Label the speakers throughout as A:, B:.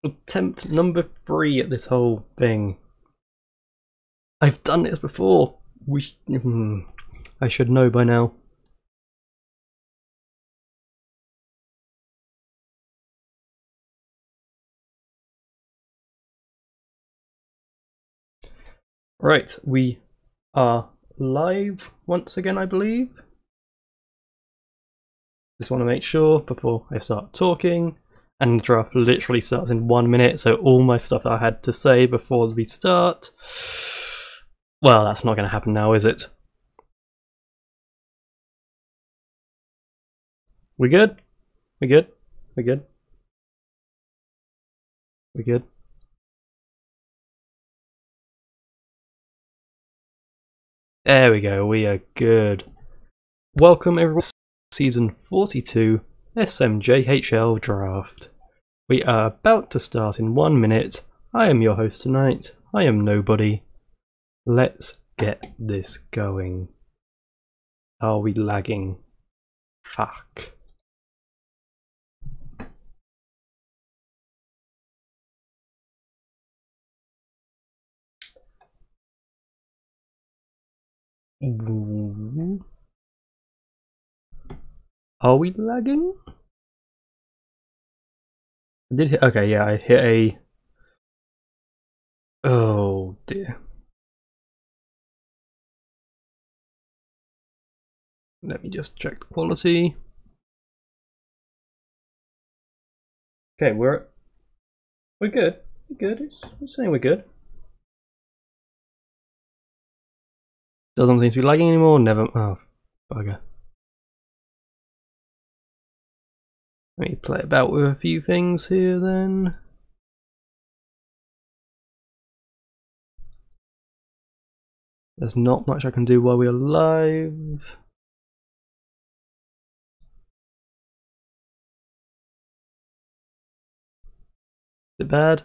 A: Attempt number 3 at this whole thing. I've done this before. I should know by now. Right, we are live once again, I believe. Just want to make sure before I start talking. And the draft literally starts in 1 minute, so all my stuff that I had to say before we start... Well, that's not going to happen now, is it? We good? We good? We good? We good? There we go, we are good. Welcome everyone to Season 42 SMJHL Draft. We are about to start in 1 minute. I am your host tonight. I am Nobody. Let's get this going. Are we lagging? Fuck. Are we lagging? I did hit. Okay, yeah, I hit a. Oh dear. Let me just check the quality. Okay, we're good. We're good. It's saying we're good. Doesn't seem to be lagging anymore. Never. Oh, bugger. Let me play about with a few things here then. There's not much I can do while we're live. Is it bad?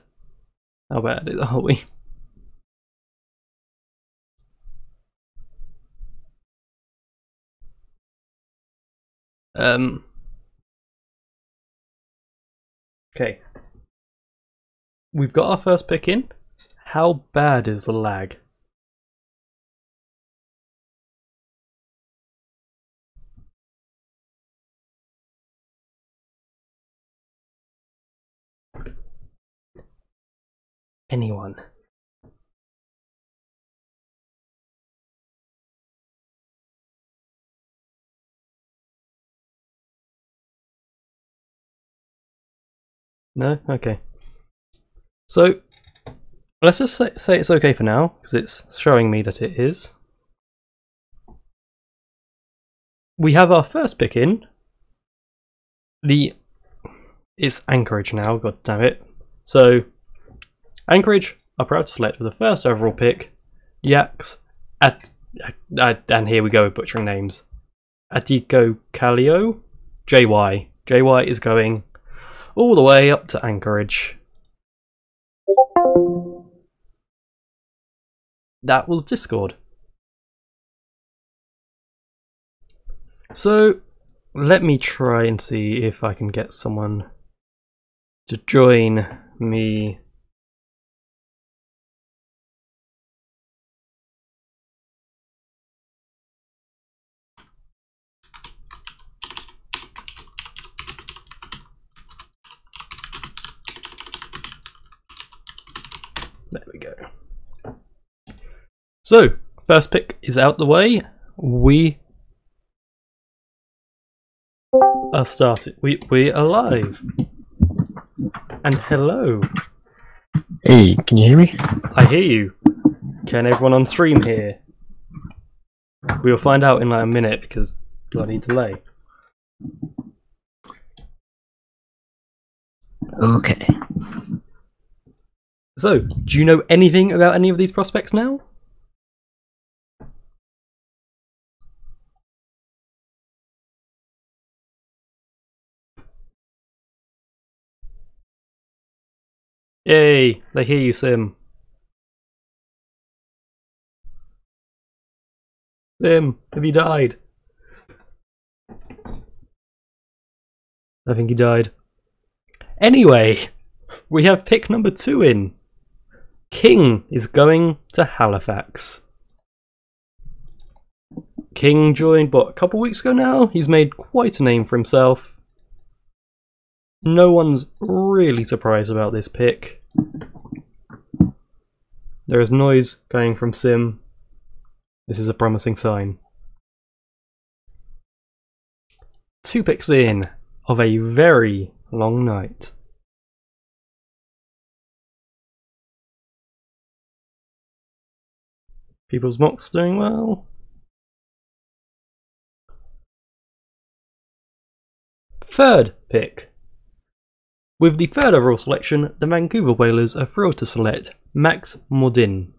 A: How bad are we? Okay. We've got our first pick in. How bad is the lag? Anyone? No? Okay. So, let's just say it's okay for now, because it's showing me that it is. We have our first pick in. It's Anchorage now, god damn it. So, Anchorage are proud to select with the first overall pick, Yaks, and here we go with butchering names. Atiko Kalio, JY. JY is going all the way up to Anchorage. That was Discord. So, let me try and see if I can get someone to join me. There we go. So, first pick is out the way. We are started. We are live. And hello.
B: Hey, can you hear me?
A: I hear you. Can everyone on stream hear? We'll find out in like a minute because bloody delay.
B: Okay.
A: So, do you know anything about any of these prospects now? Yay, they hear you, Sim. Sim, have you died? I think he died. Anyway, We have pick number 2 in. King is going to Halifax. King joined, a couple weeks ago now? He's made quite a name for himself. No one's really surprised about this pick. There is noise going from Sim. This is a promising sign. 2 picks in of a very long night. People's mocks doing well. Third pick. With the third overall selection, the Vancouver Whalers are thrilled to select Max Modin.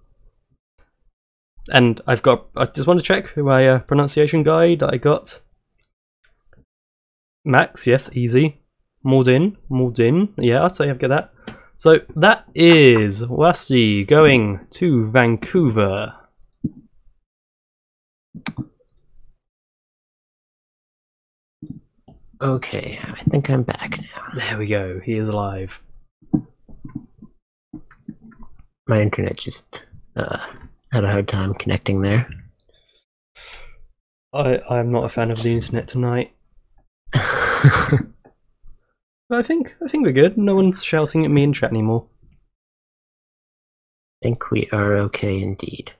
A: And I just want to check my pronunciation guide that I got. Max, yes, easy. Modin, yeah, I'd say I've got that. So that is Wasti going to Vancouver.
B: Okay, I think I'm back now.
A: There we go, he is alive.
B: My internet just had a hard time connecting there.
A: I'm not a fan of the internet tonight. But I think we're good. No one's shouting at me in chat anymore.
B: I think we are okay indeed.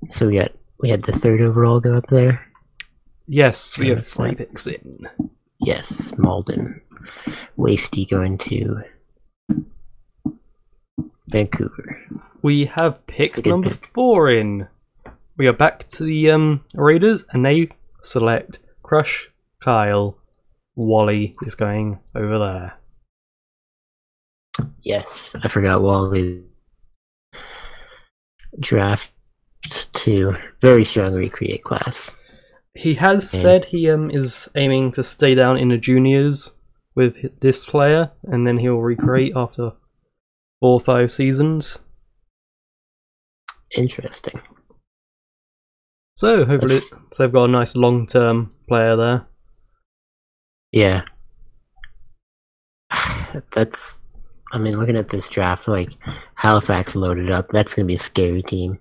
B: So we had the third overall go up there.
A: Yes, we have 3 picks in.
B: Yes, Malden. Wasty going to Vancouver.
A: We have pick number 4 in. We are back to the Raiders, and they select Crush Kyle. Wally is going over there.
B: Yes, I forgot Wally. Draft to very strong recreate class.
A: He has said he is aiming to stay down in the juniors with this player, and then he'll recreate after 4 or 5 seasons.
B: Interesting.
A: So hopefully they've got a nice long-term player there.
B: Yeah. Looking at this draft, like, Halifax loaded up, that's going to be a scary team.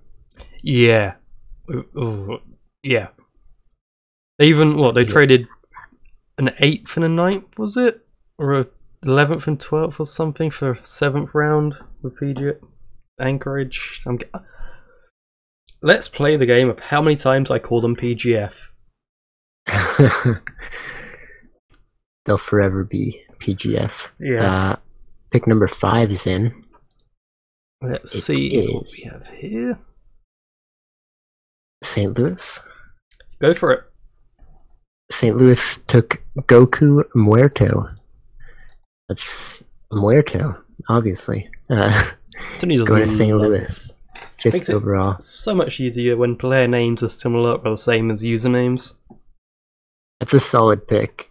A: Yeah. Ooh, yeah. They even, they traded an 8th and a 9th, was it? Or a 11th and 12th or something for 7th round with PG Anchorage. Let's play the game of how many times I call them PGF.
B: They'll forever be PGF.
A: Yeah.
B: Pick number 5 is in.
A: Let's see what we have here.
B: St. Louis.
A: Go for it.
B: St. Louis took Goku Muerto. That's Muerto, obviously. Going to St. Louis. 5th overall.
A: So much easier when player names are similar or the same as usernames.
B: That's a solid pick.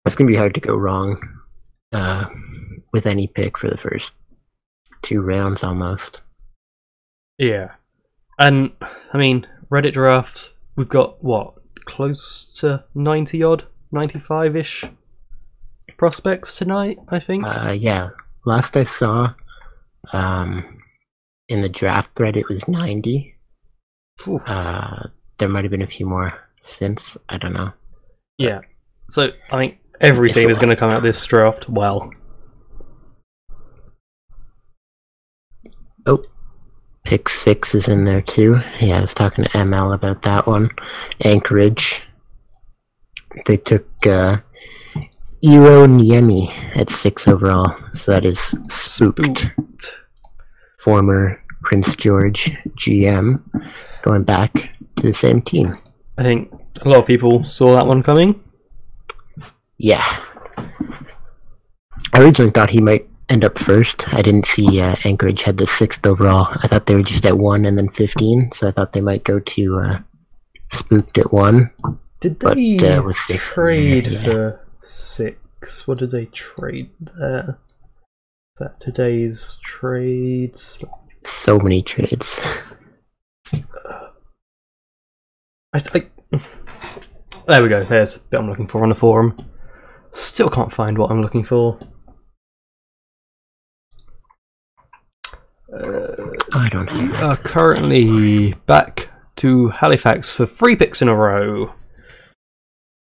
B: It's going to be hard to go wrong with any pick for the first 2 rounds almost.
A: Yeah. And, Reddit drafts, we've got, close to 90-odd, 95-ish prospects tonight, I think?
B: Yeah. Last I saw, in the draft thread, it was 90. There might have been a few more since, I don't know.
A: Yeah. So, every team is going to come out this draft well.
B: Oh, pick 6 is in there too. Yeah, I was talking to ML about that one. Anchorage. They took Iro Niemi at 6 overall, so that is Spooked. Former Prince George GM, going back to the same team.
A: I think a lot of people saw that one coming.
B: Yeah. I originally thought he might end up first. I didn't see Anchorage had the 6th overall. I thought they were just at 1 and then 15, so I thought they might go to Spooked at 1.
A: Did they trade for 6? What did they trade there? Is that today's trades?
B: So many trades.
A: There we go. There's a bit I'm looking for on the forum. Still can't find what I'm looking for.
B: I don't
A: We
B: have
A: are
B: access.
A: currently back to Halifax for 3 picks in a row.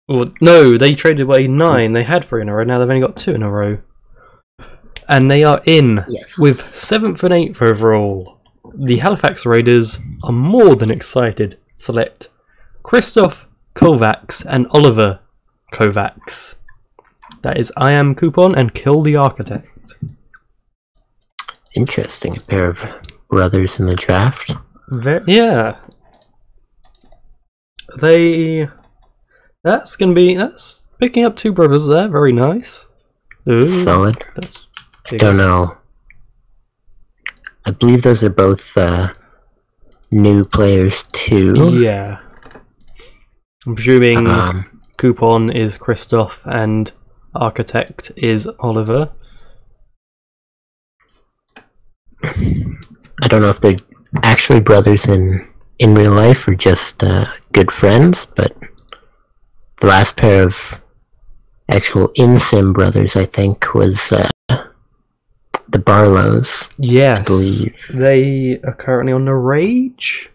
A: Well, no, they traded away 9. They had 3 in a row. Now they've only got 2 in a row. And they are in
B: Yes.
A: with 7th and 8th overall. The Halifax Raiders are more than excited. Select Christoph Kovacs and Oliver Kovacs. That is I Am Coupon and Kill the Architect.
B: Interesting. A pair of brothers in the draft.
A: Yeah. That's picking up 2 brothers there. Very nice. Ooh,
B: Solid.
A: that's
B: Don't know. I believe those are both new players too.
A: Yeah. I'm presuming
B: Um,
A: Coupon is Christoph and Architect is Oliver.
B: I don't know if they're actually brothers in real life or just good friends, but the last pair of actual in-sim brothers, I think, was the Barlows.
A: Yes.
B: I believe.
A: They are currently on the Rage.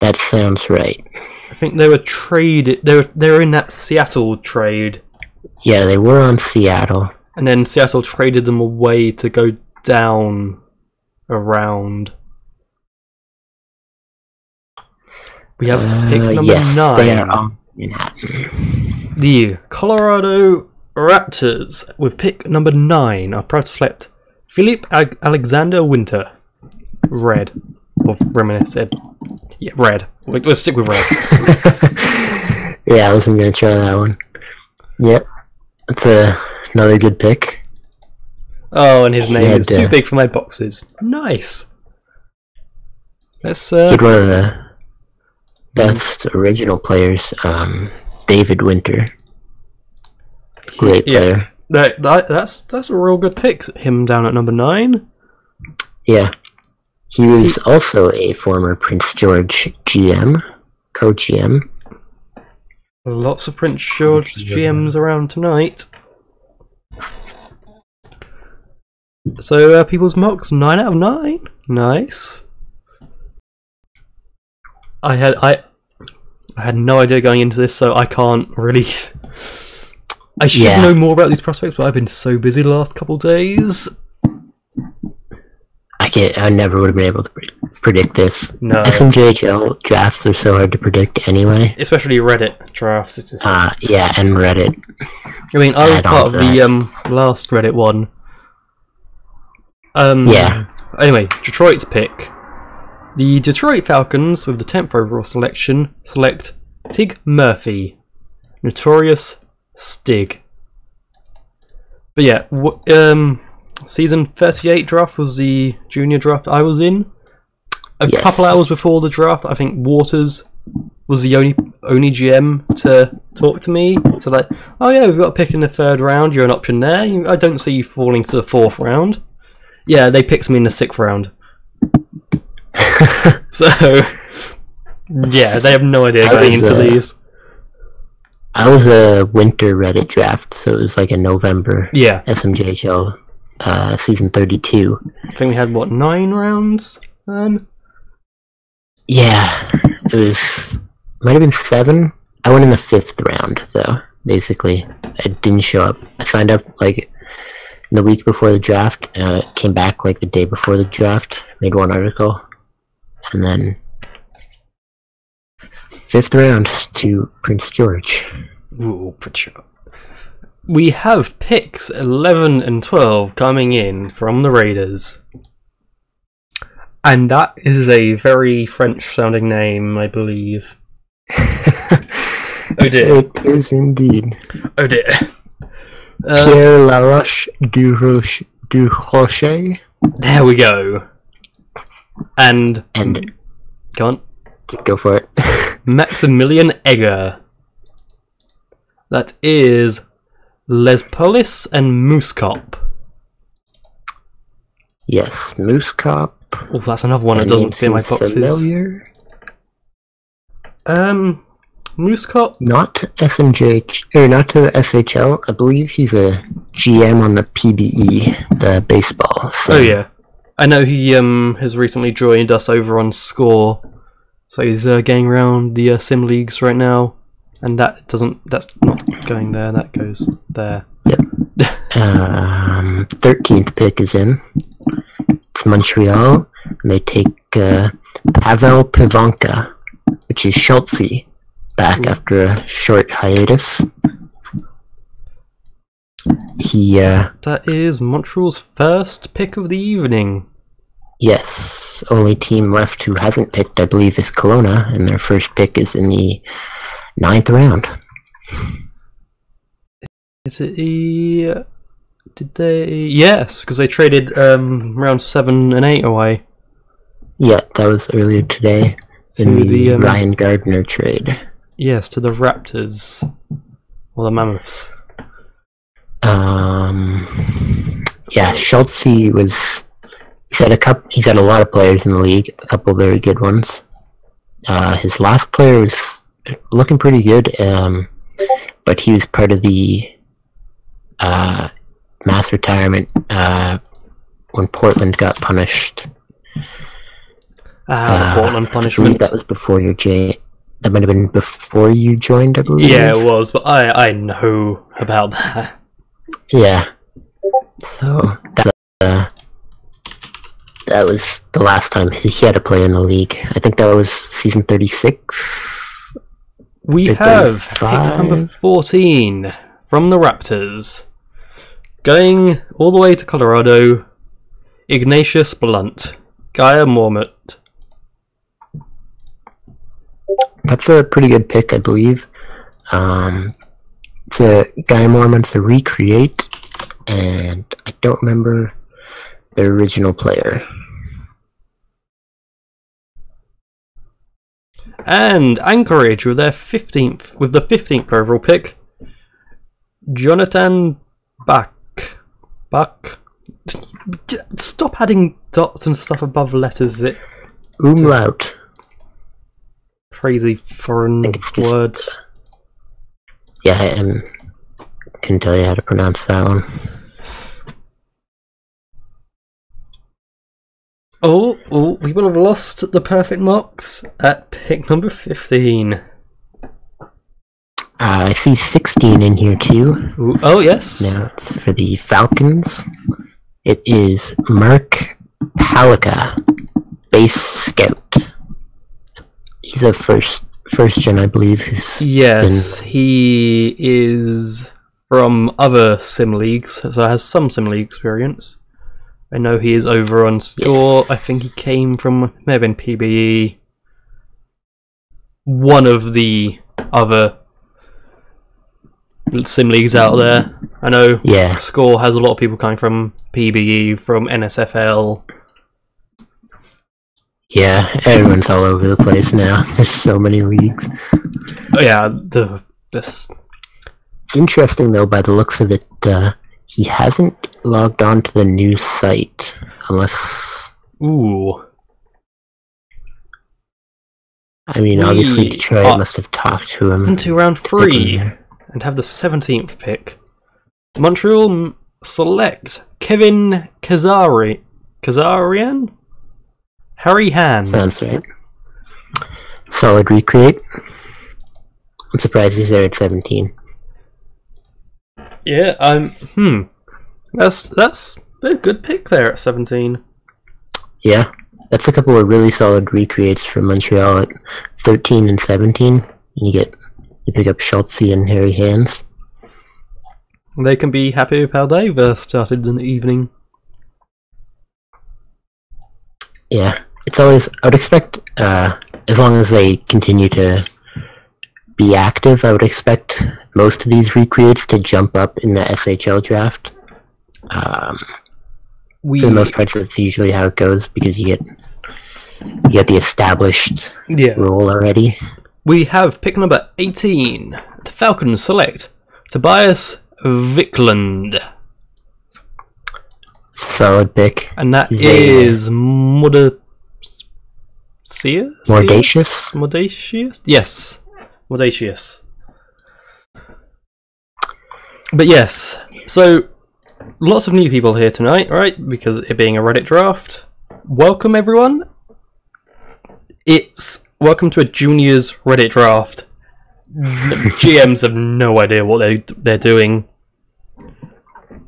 B: That sounds right.
A: I think they were traded. They were in that Seattle trade,
B: Yeah, they were on Seattle.
A: and then Seattle traded them away to go down around. We have pick number
B: yes,
A: 9.
B: they are on Manhattan.
A: The Colorado Raptors with pick number 9 are proud to select Philip Alexander Winter. Red. Or Reminisce said. Yeah, red. Let's stick with red.
B: Yeah, I wasn't going to try that one. Yep. That's another good pick.
A: Oh, and his name
B: Yeah,
A: is too big for my boxes. Nice. Let's
B: He had one of the best original players, David Winter. Great player.
A: That's a real good pick. Him down at number 9.
B: Yeah. He was also a former Prince George GM, co-GM.
A: Lots of Prince George GMs around tonight. So people's mocks 9 out of 9. Nice. I had no idea going into this, so I can't really. I should know more about these prospects, but I've been so busy the last couple days.
B: I never would have been able to predict this.
A: No.
B: SMJHL drafts are so hard to predict anyway.
A: Especially Reddit drafts. It's just,
B: yeah, and Reddit.
A: I mean, I was part of the last Reddit one.
B: Yeah.
A: Anyway, Detroit's pick. The Detroit Falcons, with the 10th overall selection, select Tig Murphy, Notorious Stig. But yeah, season 38 draft was the junior draft I was in. A couple hours before the draft, I think Waters was the only GM to talk to me. So like, oh yeah, we've got a pick in the 3rd round. You're an option there. I don't see you falling to the 4th round. Yeah, they picked me in the 6th round. So yeah, they have no idea going into these.
B: I was a winter Reddit draft, so it was like a November.
A: Yeah.
B: SMJHL season 32.
A: I think we had what, 9 rounds then?
B: Yeah, it was might have been 7. I went in the 5th round though. Basically, I didn't show up. I signed up like in the week before the draft. Came back like the day before the draft. Made one article, and then 5th round to Prince George.
A: Ooh, pretty sure. We have picks 11 and 12 coming in from the Raiders. And that is a very French-sounding name, I believe. Oh dear.
B: It is indeed.
A: Oh dear.
B: Pierre Laroche du Rocher.
A: There we go. And go on.
B: Go for it.
A: Maximilian Egger. That is Lespolis and Moosekop.
B: Yes, Moosekop.
A: Oh, that's another one that doesn't fit my boxes.
B: Familiar.
A: Moosecop?
B: Not to SMJH, or not to the SHL. I believe he's a GM on the PBE, the baseball. So.
A: Oh yeah, I know he has recently joined us over on Score, so he's getting around the sim leagues right now, and that's not going there. That goes there.
B: Yep. 13th pick is in. It's Montreal, and they take Pavel Pivanka, which is Schultze, back after a short hiatus.
A: That is Montreal's first pick of the evening.
B: Yes, only team left who hasn't picked, I believe, is Kelowna, and their first pick is in the 9th round.
A: Is it did they? Yes, because they traded round 7 and 8 away.
B: Yeah, that was earlier today in the Ryan Gardner trade.
A: Yes, to the Raptors or the Mammoths.
B: Yeah, Schultze was. He's had a lot of players in the league, a couple very good ones. His last player was looking pretty good, but he was part of the mass retirement when Portland got punished.
A: The Portland punishment.
B: I believe that was before your That might have been before you joined, I believe.
A: Yeah, it was, but I know about that.
B: Yeah. So that was the last time he had to play in the league. I think that was season 36.
A: We have pick number 14 from the Raptors. Going all the way to Colorado, Ignatius Blunt, Gaia Mormont.
B: That's a pretty good pick, I believe. It's a Gaia Mormont's a recreate, and I don't remember the original player.
A: And Anchorage with the 15th overall pick, Jonathan Buck. Stop adding dots and stuff above letters.
B: Umlaut.
A: Crazy foreign words.
B: Yeah, I couldn't tell you how to pronounce that one.
A: Oh, we will have lost the perfect marks at pick number 15.
B: I see 16 in here too.
A: Ooh, oh, yes.
B: Now it's for the Falcons. It is Mark Palika, base scout. He's a first gen, I believe.
A: Yes, he is from other sim leagues, so has some sim league experience. I know he is over on Score. Yes. I think he came from, may have been PBE. One of the other sim leagues out there. I know Score has a lot of people coming from PBE, from NSFL.
B: Yeah, everyone's all over the place now. There's so many leagues.
A: Oh yeah,
B: It's interesting though, by the looks of it, he hasn't logged on to the new site, unless...
A: Ooh.
B: I mean, obviously Detroit must have talked to him.
A: Into round 3, and have the 17th pick. Montreal select Kevin Kazarian? Harry Hands.
B: Sounds right. Solid recreate. I'm surprised he's there at 17.
A: Yeah, that's a good pick there at 17.
B: Yeah, that's a couple of really solid recreates from Montreal at 13 and 17. You pick up Schultze and Harry Hands.
A: They can be happy with how they've started in the evening.
B: Yeah, it's always, I would expect, as long as they continue to be active, I would expect most of these recreates to jump up in the SHL draft. For the most part, that's usually how it goes, because you get the established role already.
A: We have pick number 18. The Falcons select Tobias Wickland.
B: Solid pick.
A: And that is Mordacious?
B: Mordacious?
A: Mordacious? Yes. Audacious. But yes, so lots of new people here tonight, right? Because it being a Reddit draft. Welcome everyone. Welcome to a juniors Reddit draft. GMs have no idea what they're doing.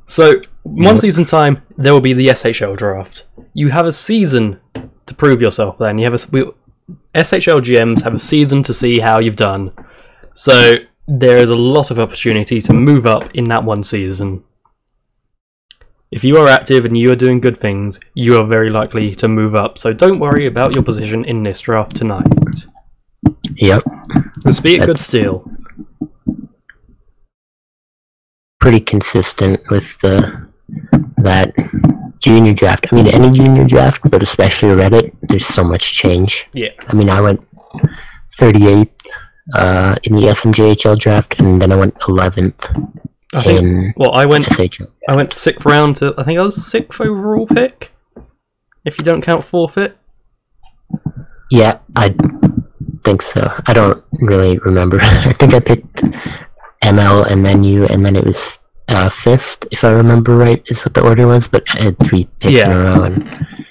A: So one season time, there will be the SHL draft. You have a season to prove yourself. Then you have SHL GMs have a season to see how you've done. So there is a lot of opportunity to move up in that one season. If you are active and you are doing good things, you are very likely to move up. So don't worry about your position in this draft tonight.
B: Yep.
A: Just be a good steal.
B: Pretty consistent with that junior draft. I mean, any junior draft, but especially Reddit, there's so much change.
A: Yeah.
B: I mean, I went 38th in the SMJHL draft, and then I went 11th in SHL.
A: I went 6th round to, I think I was 6th overall pick, if you don't count forfeit.
B: Yeah, I think so. I don't really remember. I think I picked ML and then you, and then it was Fist, if I remember right, is what the order was, but I had 3 picks in a row. And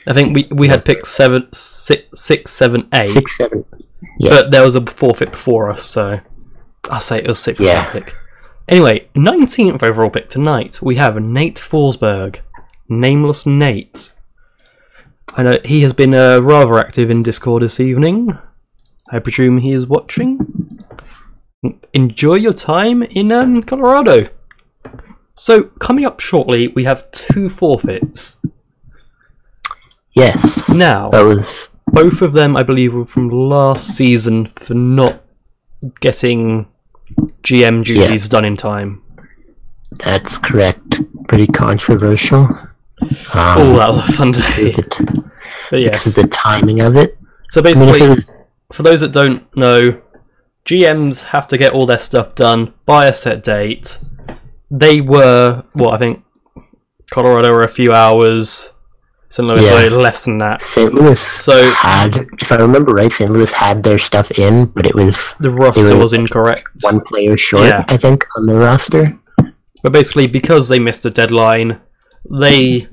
A: I think we had picked 6, 7, 8.
B: 6, 7. Yeah.
A: But there was a forfeit before us, so I'll say it was 6th overall pick. Anyway, 19th overall pick tonight, we have Nate Forsberg. Nameless Nate. I know he has been rather active in Discord this evening. I presume he is watching. Enjoy your time in Colorado. So, coming up shortly, we have 2 forfeits.
B: Yes.
A: Now, both of them, I believe, were from last season for not getting GM duties done in time.
B: That's correct. Pretty controversial.
A: That was a fun day. But yes.
B: This is the timing of it.
A: So basically, for those that don't know, GMs have to get all their stuff done by a set date. They were, I think Colorado were a few hours. St. Louis were less than that.
B: St. Louis had, if I remember right, St. Louis had their stuff in, but it was...
A: The roster was incorrect.
B: 1 player short, I think, on the roster.
A: But basically, because they missed a deadline, they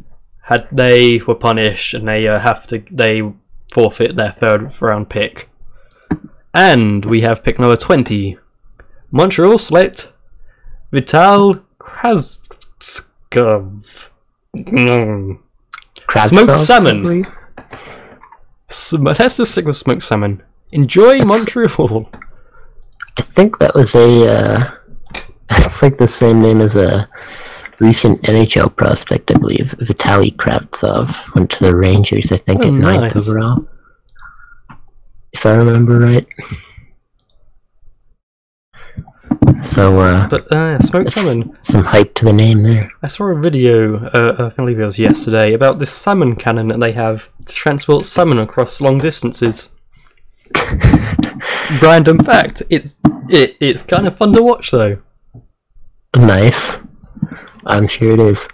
A: were punished, and they forfeit their 3rd round pick. And we have pick number 20. Montreal select Vital Kravtsov. Smoked salmon. Let's just stick with smoked salmon. Enjoy Montreal.
B: I think that was it's like the same name as a recent NHL prospect, I believe. Vitaly Kravtsov went to the Rangers, I think, at 9th overall. If I remember right. So,
A: smoked salmon.
B: Some hype to the name there.
A: I saw a video, I believe it was yesterday, about this salmon cannon that they have to transport salmon across long distances. Random fact. It's kind of fun to watch, though.
B: Nice. I'm sure it is.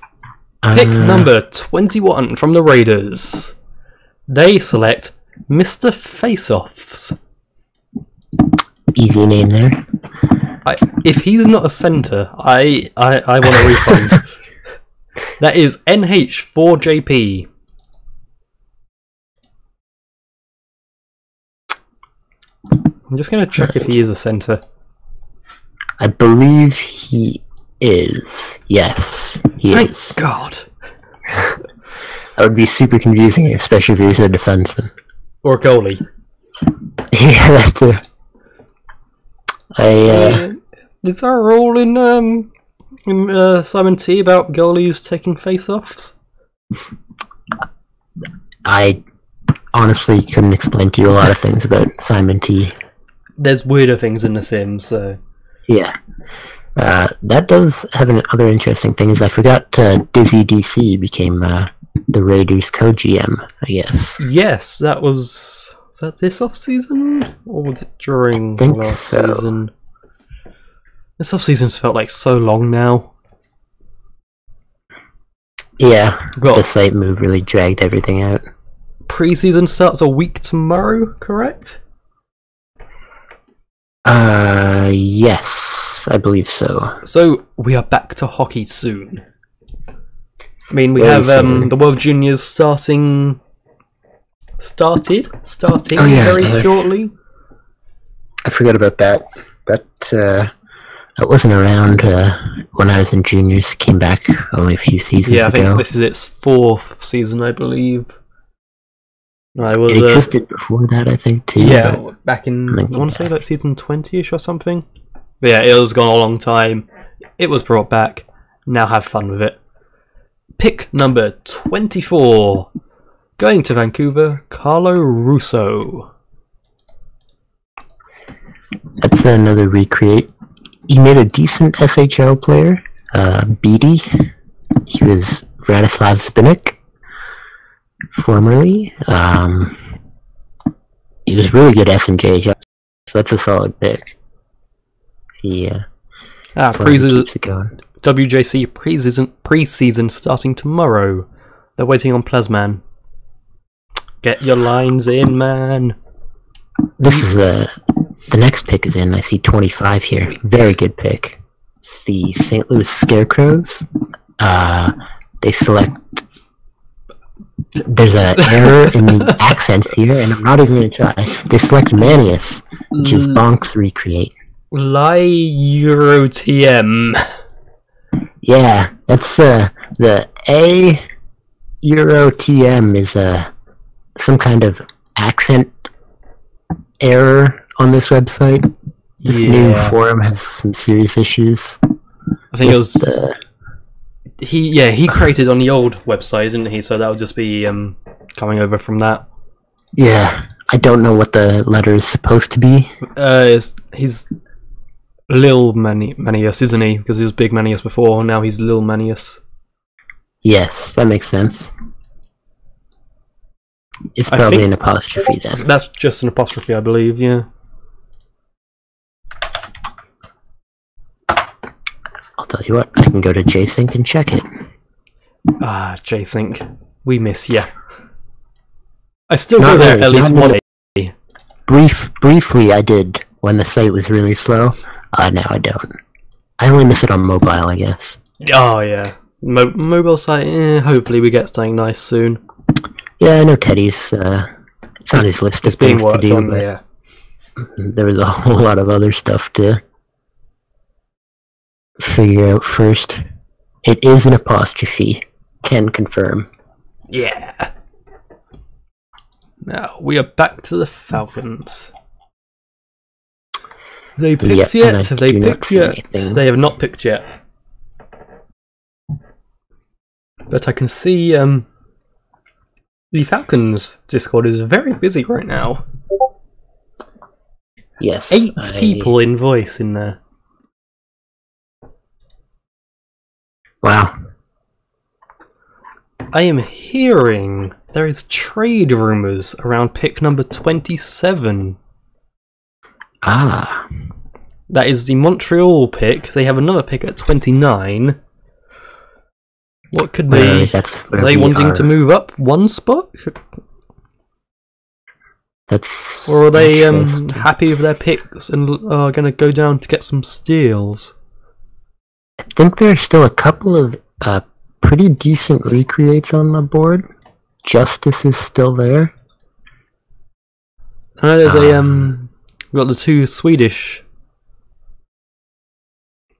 A: Pick number 21 from the Raiders. They select Mr. Faceoffs.
B: Easy name there.
A: If he's not a centre, I want a refund. That is NH4JP. I'm just going to check if he is a centre.
B: I believe he is. Yes, he is.
A: Thank God.
B: That would be super confusing, especially if he was a defenseman.
A: Or a goalie.
B: Yeah, that too.
A: Is there a rule in Simon T about goalies taking face-offs?
B: I honestly couldn't explain to you a lot of things about Simon T.
A: There's weirder things in The Sims, so...
B: Yeah. That does have other interesting things. I forgot Dizzy DC became the Raiders co-GM, I guess.
A: Yes, that was... Was that this off-season? Or was it during last season? This off-season's felt like so long now.
B: Yeah, the site move really dragged everything out.
A: Pre-season starts a week tomorrow, correct?
B: Yes, I believe so.
A: So we are back to hockey soon. I mean, we
B: Very
A: have
B: soon.
A: the World Juniors starting
B: Oh, yeah,
A: very shortly.
B: I forgot about that. That wasn't around when I was in juniors. It came back only a few seasons
A: Yeah, I think
B: ago.
A: this is its 4th season, I believe. I was
B: It existed before that, I think, too.
A: yeah,
B: but
A: back in
B: I think
A: I want to say like season 20ish or something. But yeah, it was gone a long time. It was brought back. Now have fun with it. Pick number 24. Going to Vancouver, Carlo Russo.
B: that's another recreate. He made a decent SHL player, Beatty. He was Vratislav Spinik, formerly. He was really good SMJHL, so that's a solid pick. Yeah, as long as he keeps it going.
A: WJC preseason starting tomorrow. They're waiting on Plasman. Get your lines in, man.
B: This is the next pick is in. I see 25 here. Very good pick. It's the St. Louis Scarecrows. They select. There's an error in the accents here, and I'm not even going to try. They select Manius, which is Bonk's recreate.
A: LiEuroTM.
B: Yeah, that's the A EuroTM is some kind of accent error on this website. This new forum has some serious issues.
A: I think it was he created on the old website, didn't he? So that would just be coming over from that.
B: Yeah, I don't know what the letter is supposed to be.
A: He's Lil Manius, isn't he? Because he was Big Manius before, now he's Lil Manius.
B: Yes, that makes sense. It's probably an apostrophe then.
A: That's just an apostrophe, I believe, yeah.
B: I'll tell you what, I can go to JSync and check it.
A: Ah, JSync. We miss ya. I still go there at least one day.
B: Briefly I did when the site was really slow. Now I don't. I only miss it on mobile, I guess.
A: Oh, yeah. Mobile site, hopefully we get something nice soon.
B: Yeah, I know Teddy's it's on his list of things to do, but
A: yeah.
B: There was a whole lot of other stuff to figure out first. It is an apostrophe. Can confirm.
A: Yeah. Now, we are back to the Falcons. Have they picked yet? Have they picked yet? They have not picked yet. But I can see the Falcons Discord is very busy right now.
B: Yes.
A: 8 people in voice in there.
B: Wow.
A: I am hearing there is trade rumours around pick number 27.
B: Ah.
A: That is the Montreal pick. They have another pick at 29. What could be? Are they wanting to move up one spot? Or are they happy with their picks and are going to go down to get some steals?
B: I think there are still a couple of pretty decent recreates on the board. Justice is still there.
A: I know there's we've got the 2 Swedish.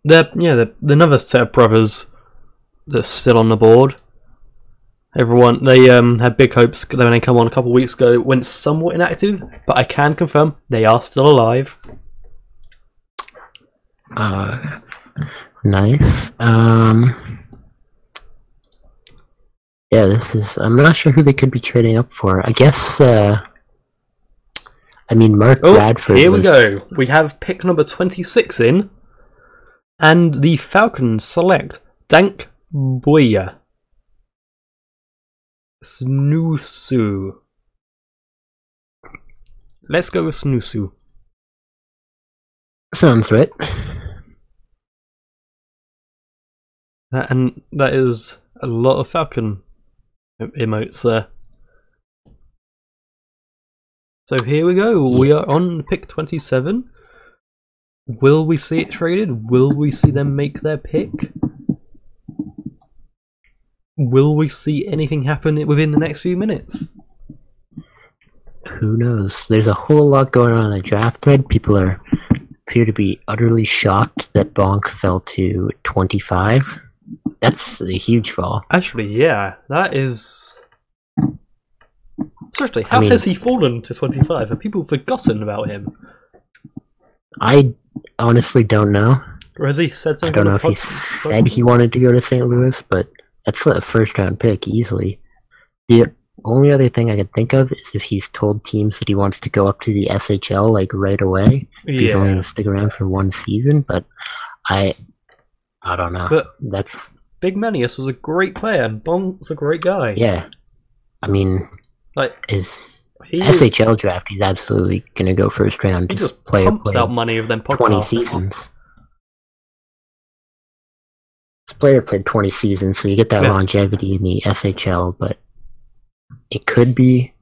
A: They're another set of brothers that's still on the board. Everyone, they had big hopes when they come on a couple of weeks ago. It went somewhat inactive, but I can confirm they are still alive.
B: Nice. Yeah, this is. I'm not sure who they could be trading up for. I guess. I mean, Mark Bradford.
A: Here we go. We have pick number 26 in, and the Falcons select Dank Boya. Snoosu. Let's go with Snoosu.
B: Sounds right.
A: And that is a lot of Falcon emotes there. So here we go. We are on pick 27. Will we see it traded? Will we see them make their pick? Will we see anything happen within the next few minutes?
B: Who knows? There's a whole lot going on in the draft thread. People appear to be utterly shocked that Bonk fell to 25. That's a huge fall.
A: Actually, yeah, that is... Seriously, how has he fallen to 25? Have people forgotten about him?
B: I honestly don't know.
A: Or has he said something?
B: I don't know if he said he wanted to go to St. Louis, but that's a first-round pick, easily. The only other thing I could think of is if he's told teams that he wants to go up to the SHL, like, right away. If he's only going to stick around for one season, but I don't know.
A: But
B: that's...
A: Big Manius was a great player, and Bonk's a great guy.
B: Yeah. I mean,
A: like,
B: his SHL draft, he's absolutely going to go first round.
A: He just pumps out money of them podcasts.
B: 20 seasons. This player played 20 seasons, so you get that longevity in the SHL, but it could be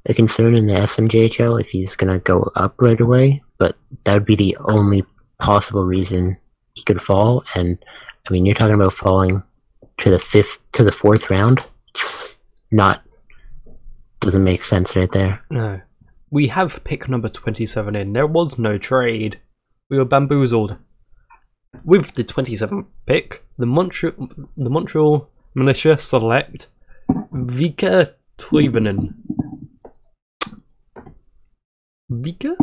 B: a concern in the SMJHL if he's going to go up right away, but that would be the only possible reason he could fall. And I mean, you're talking about falling to the fourth round. It's not, doesn't make sense right there.
A: No. We have pick number 27 in. There was no trade. We were bamboozled. With the 27th pick, the Montreal Militia select Vika Toivonen. Vika?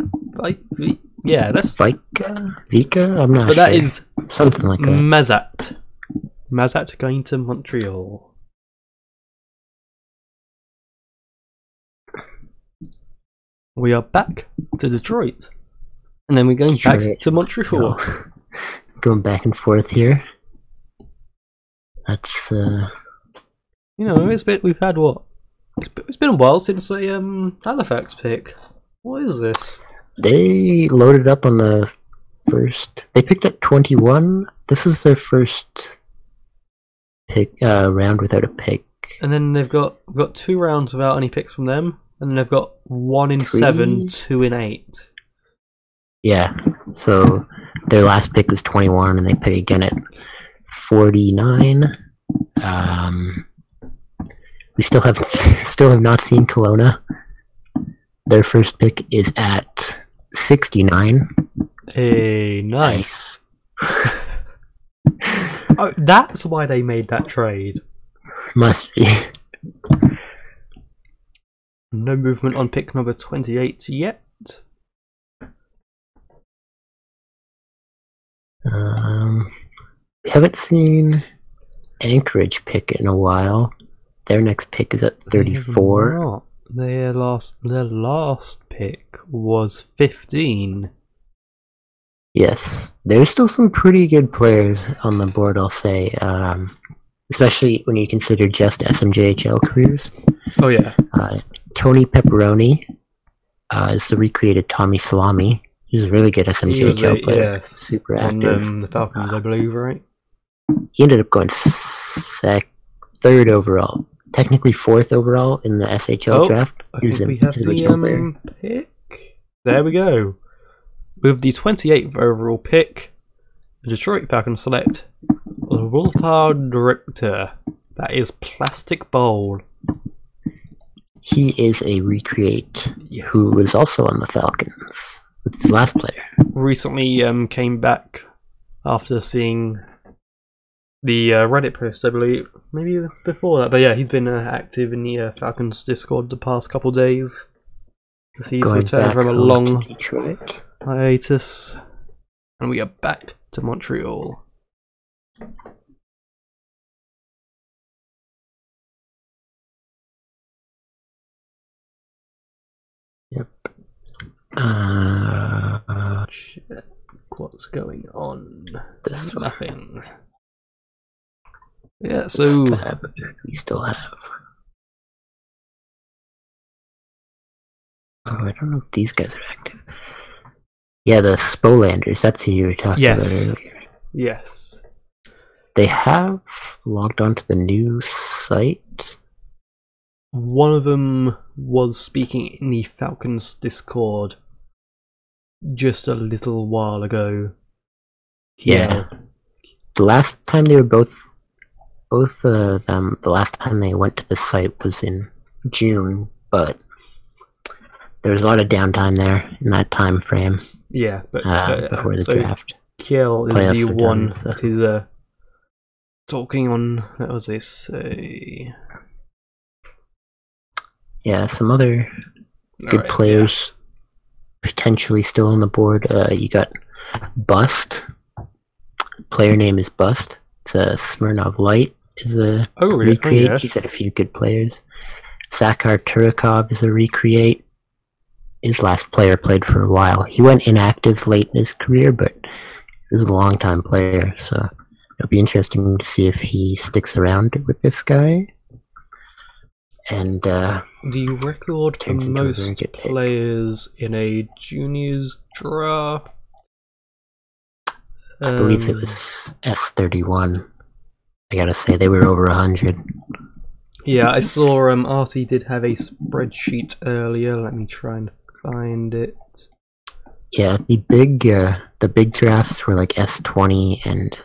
A: Yeah, that's...
B: Vika? I'm not sure.
A: But that is...
B: something like that.
A: Mazat. Mazat going to Montreal. We are back to Detroit. And then we're going back to Montreal.
B: Going back and forth here. That's
A: you know, we've had what? It's been a while since a Halifax pick. What is this?
B: They loaded up on the first. They picked up 21. This is their first pick round without a pick.
A: And then we've got 2 rounds without any picks from them, and then they've got 1 in 7, 2 in 8.
B: Yeah. So their last pick was 21, and they pick again at 49. We still have not seen Kelowna. Their first pick is at 69.
A: Hey, nice. Oh, that's why they made that trade.
B: Must be.
A: No movement on pick number 28 yet.
B: We haven't seen Anchorage pick in a while. Their next pick is at 34.
A: Their last pick was 15.
B: Yes, there's still some pretty good players on the board, I'll say. Especially when you consider just SMJHL careers.
A: Oh yeah.
B: Tony Pepperoni is the recreated Tommy Salami. He's a really good SMJHL player.
A: Yes.
B: Super active.
A: On the Falcons, I believe, right?
B: He ended up going third overall. Technically 4th overall in the SHL draft.
A: He was we have the pick. There we go. With the 28th overall pick, the Detroit Falcons select Wolfhard Richter. That is Plastic Bowl.
B: He is a recreate who was also on the Falcons. It's his last player.
A: Recently came back after seeing the Reddit post, I believe. Maybe before that. But yeah, he's been active in the Falcons Discord the past couple days. Because he's returned from a long hiatus. And we are back to Montreal.
B: Yep.
A: Shit. What's going on?
B: This
A: nothing. Yeah, so
B: we still have. Oh, I don't know if these guys are active. Yeah, the Spolanders. That's who you were talking about earlier.
A: Yes.
B: They have logged onto the new site.
A: One of them was speaking in the Falcons Discord just a little while ago.
B: Yeah. The last time they were both of them, the last time they went to the site was in June, but there was a lot of downtime there in that time frame.
A: Yeah, but
B: before the
A: so
B: draft.
A: Kiel is
B: Playoffs
A: the
B: are
A: one
B: done, so.
A: that is talking on. What was they say?
B: Yeah, some other good players potentially still on the board. You got Bust. Player name is Bust. It's a Smirnov Light. Is a recreate.
A: Yeah.
B: He's had a few good players. Sakhar Turikov is a recreate. His last player played for a while. He went inactive late in his career, but he was a long-time player, so it'll be interesting to see if he sticks around with this guy. And
A: the record for most players in a juniors draft,
B: I believe it was S41. I gotta say, they were over 100.
A: Yeah, I saw Artie did have a spreadsheet earlier. Let me try and find it.
B: Yeah, the big drafts were like S20 and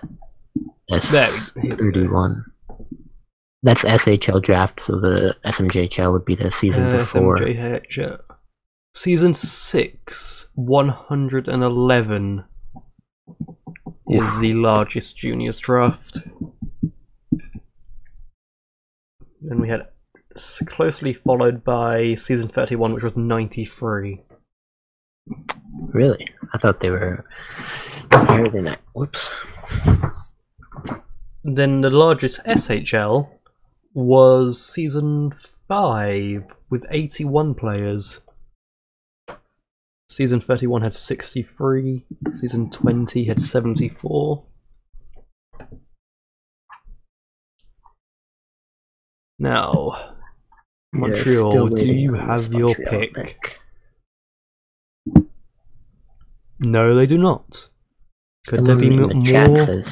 B: S31. That's SHL draft, so the SMJHL would be the season before.
A: SMJHL. Season 6, 111 is the largest juniors draft. And we had closely followed by season 31, which was 93.
B: Really? I thought they were higher than that. Whoops.
A: Then the largest SHL was season 5 with 81 players. Season 31 had 63. Season 20 had 74. Now, Montreal, do you have your pick? No, they do not. Could there be more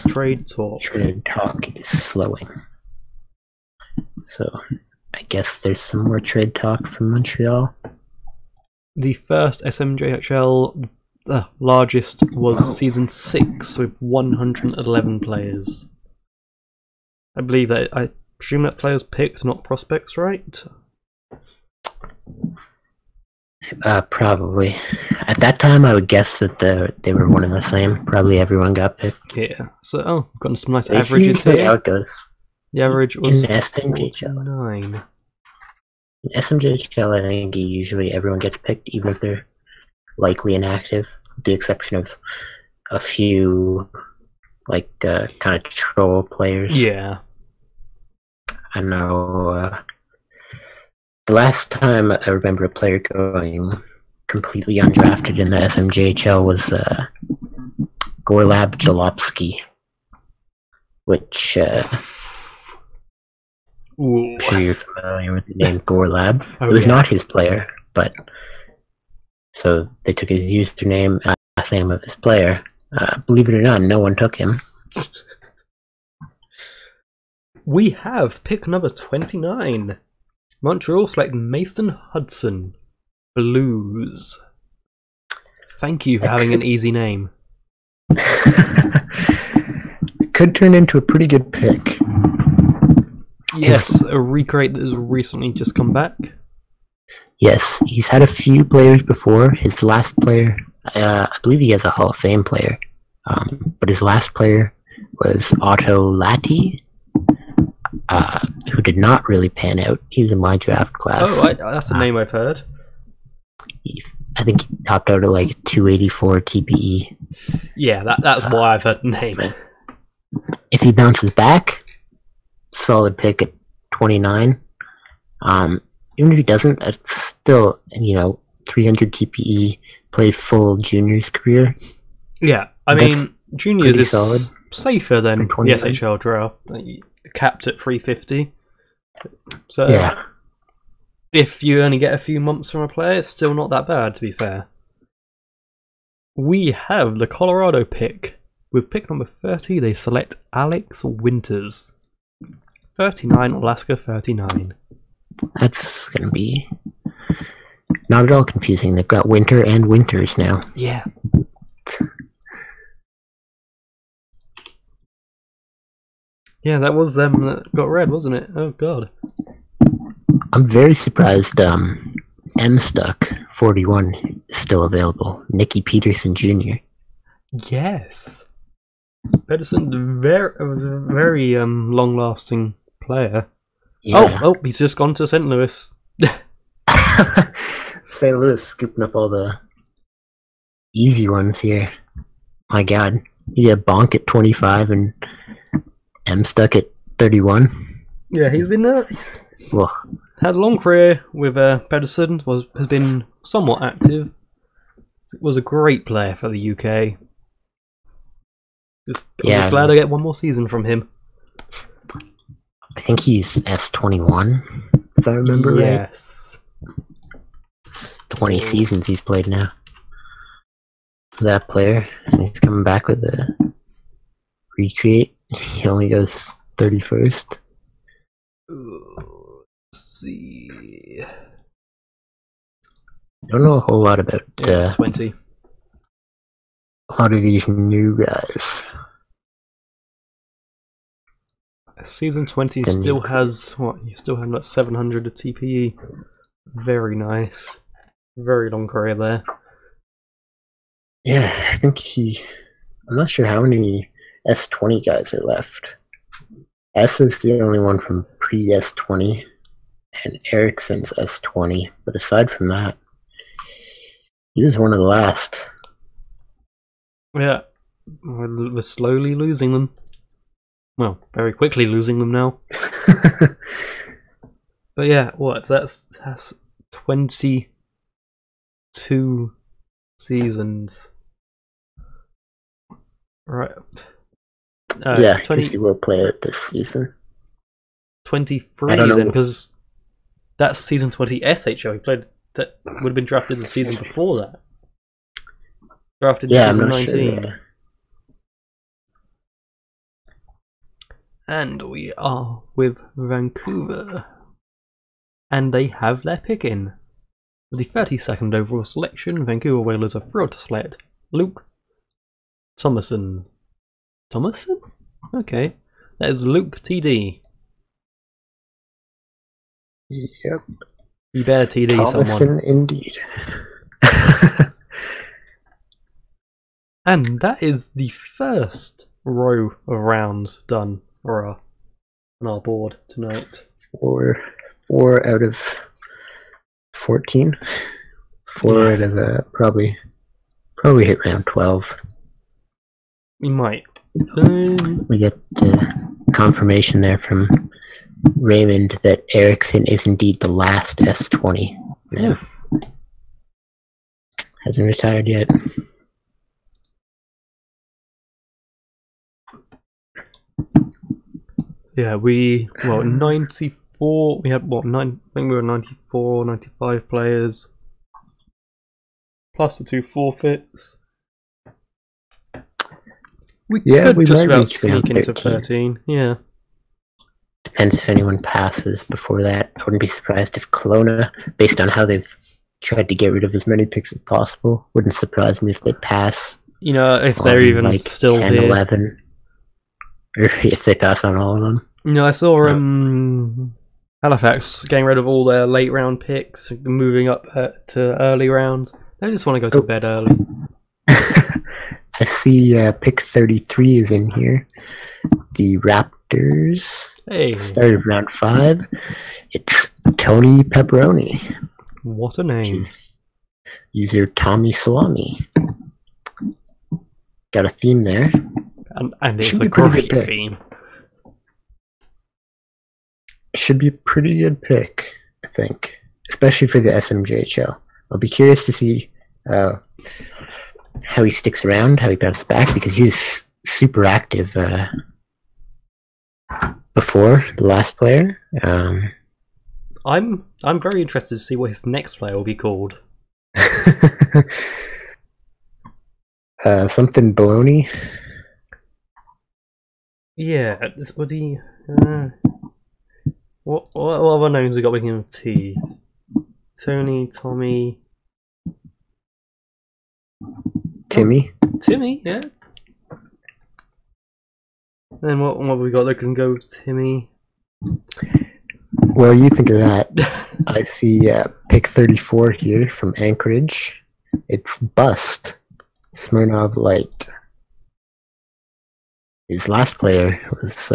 A: trade talk?
B: Trade talk is slowing. So, I guess there's some more trade talk from Montreal.
A: The first SMJHL, the largest, was season 6 with 111 players. I believe that, I presume that players picked, not prospects, right?
B: Probably. At that time, I would guess that they were one and the same. Probably everyone got picked.
A: Yeah. So, we've got some nice averages here.
B: How it goes.
A: The average was
B: in SMJHL.
A: 9.
B: In SMJHL, I think usually everyone gets picked, even if they're likely inactive, with the exception of a few, like, kind of troll players.
A: Yeah.
B: I know, the last time I remember a player going completely undrafted in the SMJHL was Gorlab Jalopsky, which I'm sure you're familiar with the name Gorlab. It was not his player, but so they took his username, last name of his player. Believe it or not, no one took him.
A: We have pick number 29. Montreal select Mason Hudson, Blues. Thank you for having an easy name.
B: It could turn into a pretty good pick.
A: Yes, a recreate that has recently just come back.
B: Yes, he's had a few players before. His last player, I believe he has a Hall of Fame player, but his last player was Otto Latti, who did not really pan out. He was in my draft class.
A: Oh, that's a name I've heard.
B: I think he topped out at like 284 TPE.
A: Yeah, that's why I've heard the name.
B: If he bounces back, solid pick at 29. Even if he doesn't, it's still, 300 TPE, played full juniors career.
A: Yeah, I mean, juniors is
B: solid.
A: Safer than the SHL draft. Capped at 350. So
B: yeah,
A: if you only get a few months from a player, it's still not that bad, to be fair. We have the Colorado pick. With pick number 30, they select Alex Winters. 39, Alaska 39.
B: That's going to be not at all confusing. They've got Winter and Winters now.
A: Yeah. Yeah, that was them that got red, wasn't it? Oh god.
B: I'm very surprised M-Stuck41 is still available. Nicky Peterson Jr.
A: Yes. Pedersen was a very long-lasting player.
B: Yeah.
A: Oh, he's just gone to St. Louis.
B: St. Louis scooping up all the easy ones here. My god. You have Bonk at 25 and M-Stuck at 31.
A: Yeah, he's been
B: Whoa.
A: had a long career with Pedersen. Has been somewhat active. Was a great player for the UK. I'm just glad I get one more season from him.
B: I think he's S21, if I remember right.
A: Yes.
B: It's 20 seasons he's played now. That player, and he's coming back with a recreate. He only goes 31st.
A: Let's see.
B: I don't know a whole lot about
A: 20.
B: a lot of these new guys.
A: Season 20 still has what? You still have like 700 of TPE. Very nice. Very long career there.
B: Yeah, I think I'm not sure how many S20 guys are left. S is the only one from pre-S20, and Ericsson's S20. But aside from that, he was one of the last.
A: Yeah, we're slowly losing them. Well, very quickly losing them now. But yeah, that's 22 seasons. Right.
B: Yeah, 20, he will play it this season.
A: 23 then, because that's season 20 SHL. He played that would have been drafted the season before that. Drafted in season 19. Sure. And we are with Vancouver. And they have their pick in. With the 32nd overall selection, Vancouver Whalers are thrilled to select Luke Thomason. Thomason? Okay. That is Luke TD.
B: Yep.
A: You better TD
B: Thomason
A: someone.
B: Indeed.
A: And that is the first row of rounds done for on our board tonight.
B: Four out of 14. Four out of probably hit round 12.
A: We might.
B: We get confirmation there from Raymond that Ericsson is indeed the last S20.
A: Yeah.
B: Hasn't retired yet.
A: Yeah, 94, we had I think we were 94, 95 players, plus the 2 forfeits. We could just about sneak into 13, yeah.
B: Depends if anyone passes before that. I wouldn't be surprised if Kelowna, based on how they've tried to get rid of as many picks as possible, wouldn't surprise me if they pass.
A: You know, if they're even
B: like
A: still
B: 10,
A: here.
B: 11. Or if they pass on all of them.
A: You know, I saw Halifax getting rid of all their late round picks, moving up to early rounds. They just want to go to bed early.
B: I see pick 33 is in here. The Raptors started round 5. It's Tony Pepperoni.
A: What a name.
B: User Tommy Salami. Got a theme there.
A: And it's a great theme.
B: Should be a pretty good pick, I think. Especially for the SMJHL. I'll be curious to see how he sticks around, how he bounces back, because he was super active before the last player.
A: I'm very interested to see what his next player will be called.
B: Something baloney.
A: Yeah, was he? What other names we got with him? T. Tony, Tommy,
B: Timmy.
A: Timmy, yeah. Then what have we got that can go with Timmy?
B: Well, you think of that. I see pick 34 here from Anchorage. It's Bust, Smirnov Light. His last player was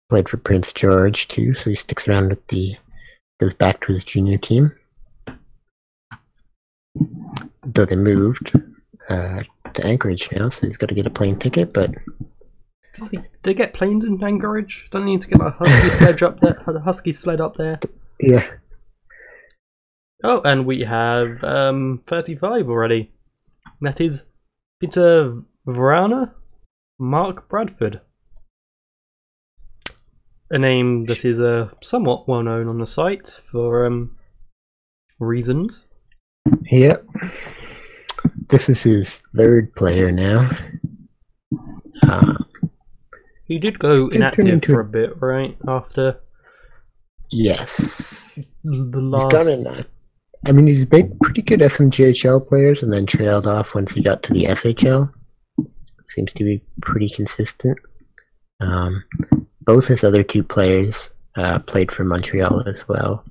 B: played for Prince George too, so he sticks around with goes back to his junior team. Though they moved to Anchorage now, so he's got to get a plane ticket, but
A: they get planes in Anchorage? Don't need to get a husky sledge up there. The husky sled up there.
B: Yeah.
A: Oh, and we have 35 already. That is Peter Vrana, Mark Bradford. A name that is somewhat well known on the site for reasons.
B: Yep. This is his third player now.
A: He did go inactive for a bit, right? After.
B: Yes.
A: The last.
B: He's gone in. I mean, he's made pretty good SMJHL players and then trailed off once he got to the SHL. Seems to be pretty consistent. Both his other two players played for Montreal as well.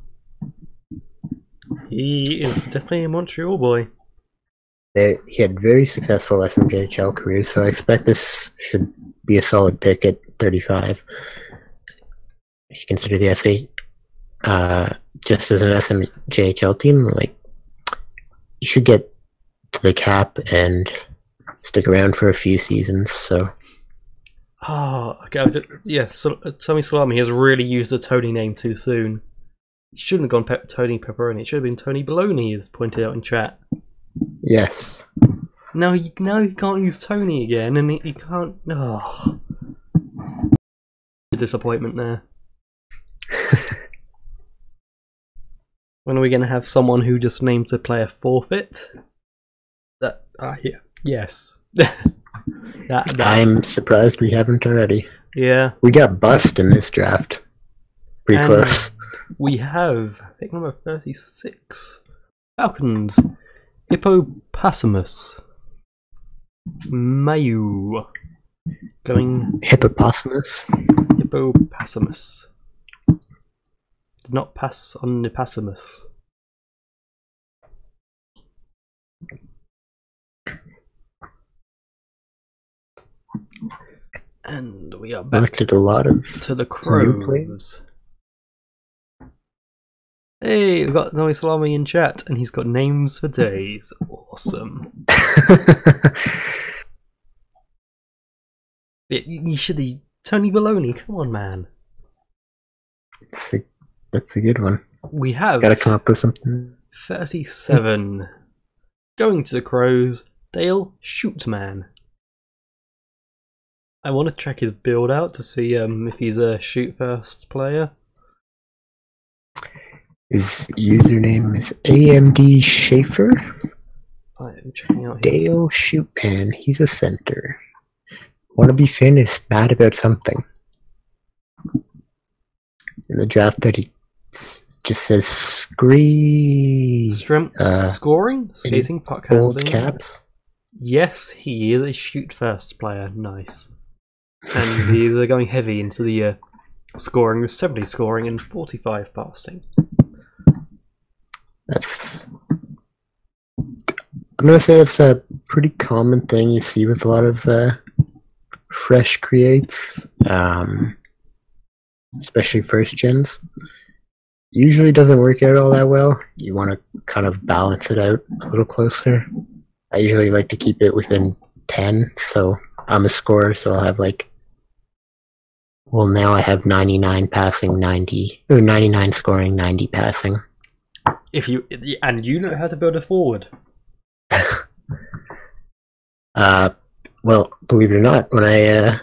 A: He is definitely a Montreal boy.
B: He had very successful SMJHL careers, so I expect this should be a solid pick at 35. If you consider the SA just as an SMJHL team, like, you should get to the cap and stick around for a few seasons. So,
A: okay, yeah. So Tommy Salami has really used the Tony name too soon. He shouldn't have gone Tony Pepperoni. It should have been Tony Baloney, as pointed out in chat.
B: Yes.
A: Now he can't use Tony again, and he can't. Oh, disappointment there. When are we going to have someone who just names a player forfeit? Yeah. Yes.
B: I'm surprised we haven't already.
A: Yeah.
B: We got Bust in this draft. Pretty close.
A: We have pick number 36. Falcons. Hippopotamus. Mayu. Going.
B: Hippopotamus.
A: Hippopotamus. Did not pass on the Passimus. And we are back
B: a lot of
A: to the Crows. Hey, we've got Noe Salami in chat, and he's got names for days. Awesome. You should be Tony Baloney. Come on, man.
B: That's a good one.
A: We have
B: gotta come up with something.
A: 37. Going to the Crows, Dale Shootman. I want to check his build out to see if he's a shoot first player.
B: His username is AMD Schaefer.
A: I am checking out here.
B: Dale Shootman. He's a center. Wanna be famous, mad about something. In the draft that he just says
A: Strength, scoring, skating, puck handling.
B: Caps.
A: Yes, he is a shoot first player. Nice. And he's going heavy into the scoring with 70 scoring and 45 passing.
B: I'm gonna say it's a pretty common thing you see with a lot of fresh creates, especially first gens. Usually doesn't work out all that well. You want to kind of balance it out a little closer. I usually like to keep it within 10, so I'm a scorer, so I'll have now I have 99 passing, 90, or 99 scoring, 90 passing.
A: And you know how to build a forward.
B: Well, believe it or not, when I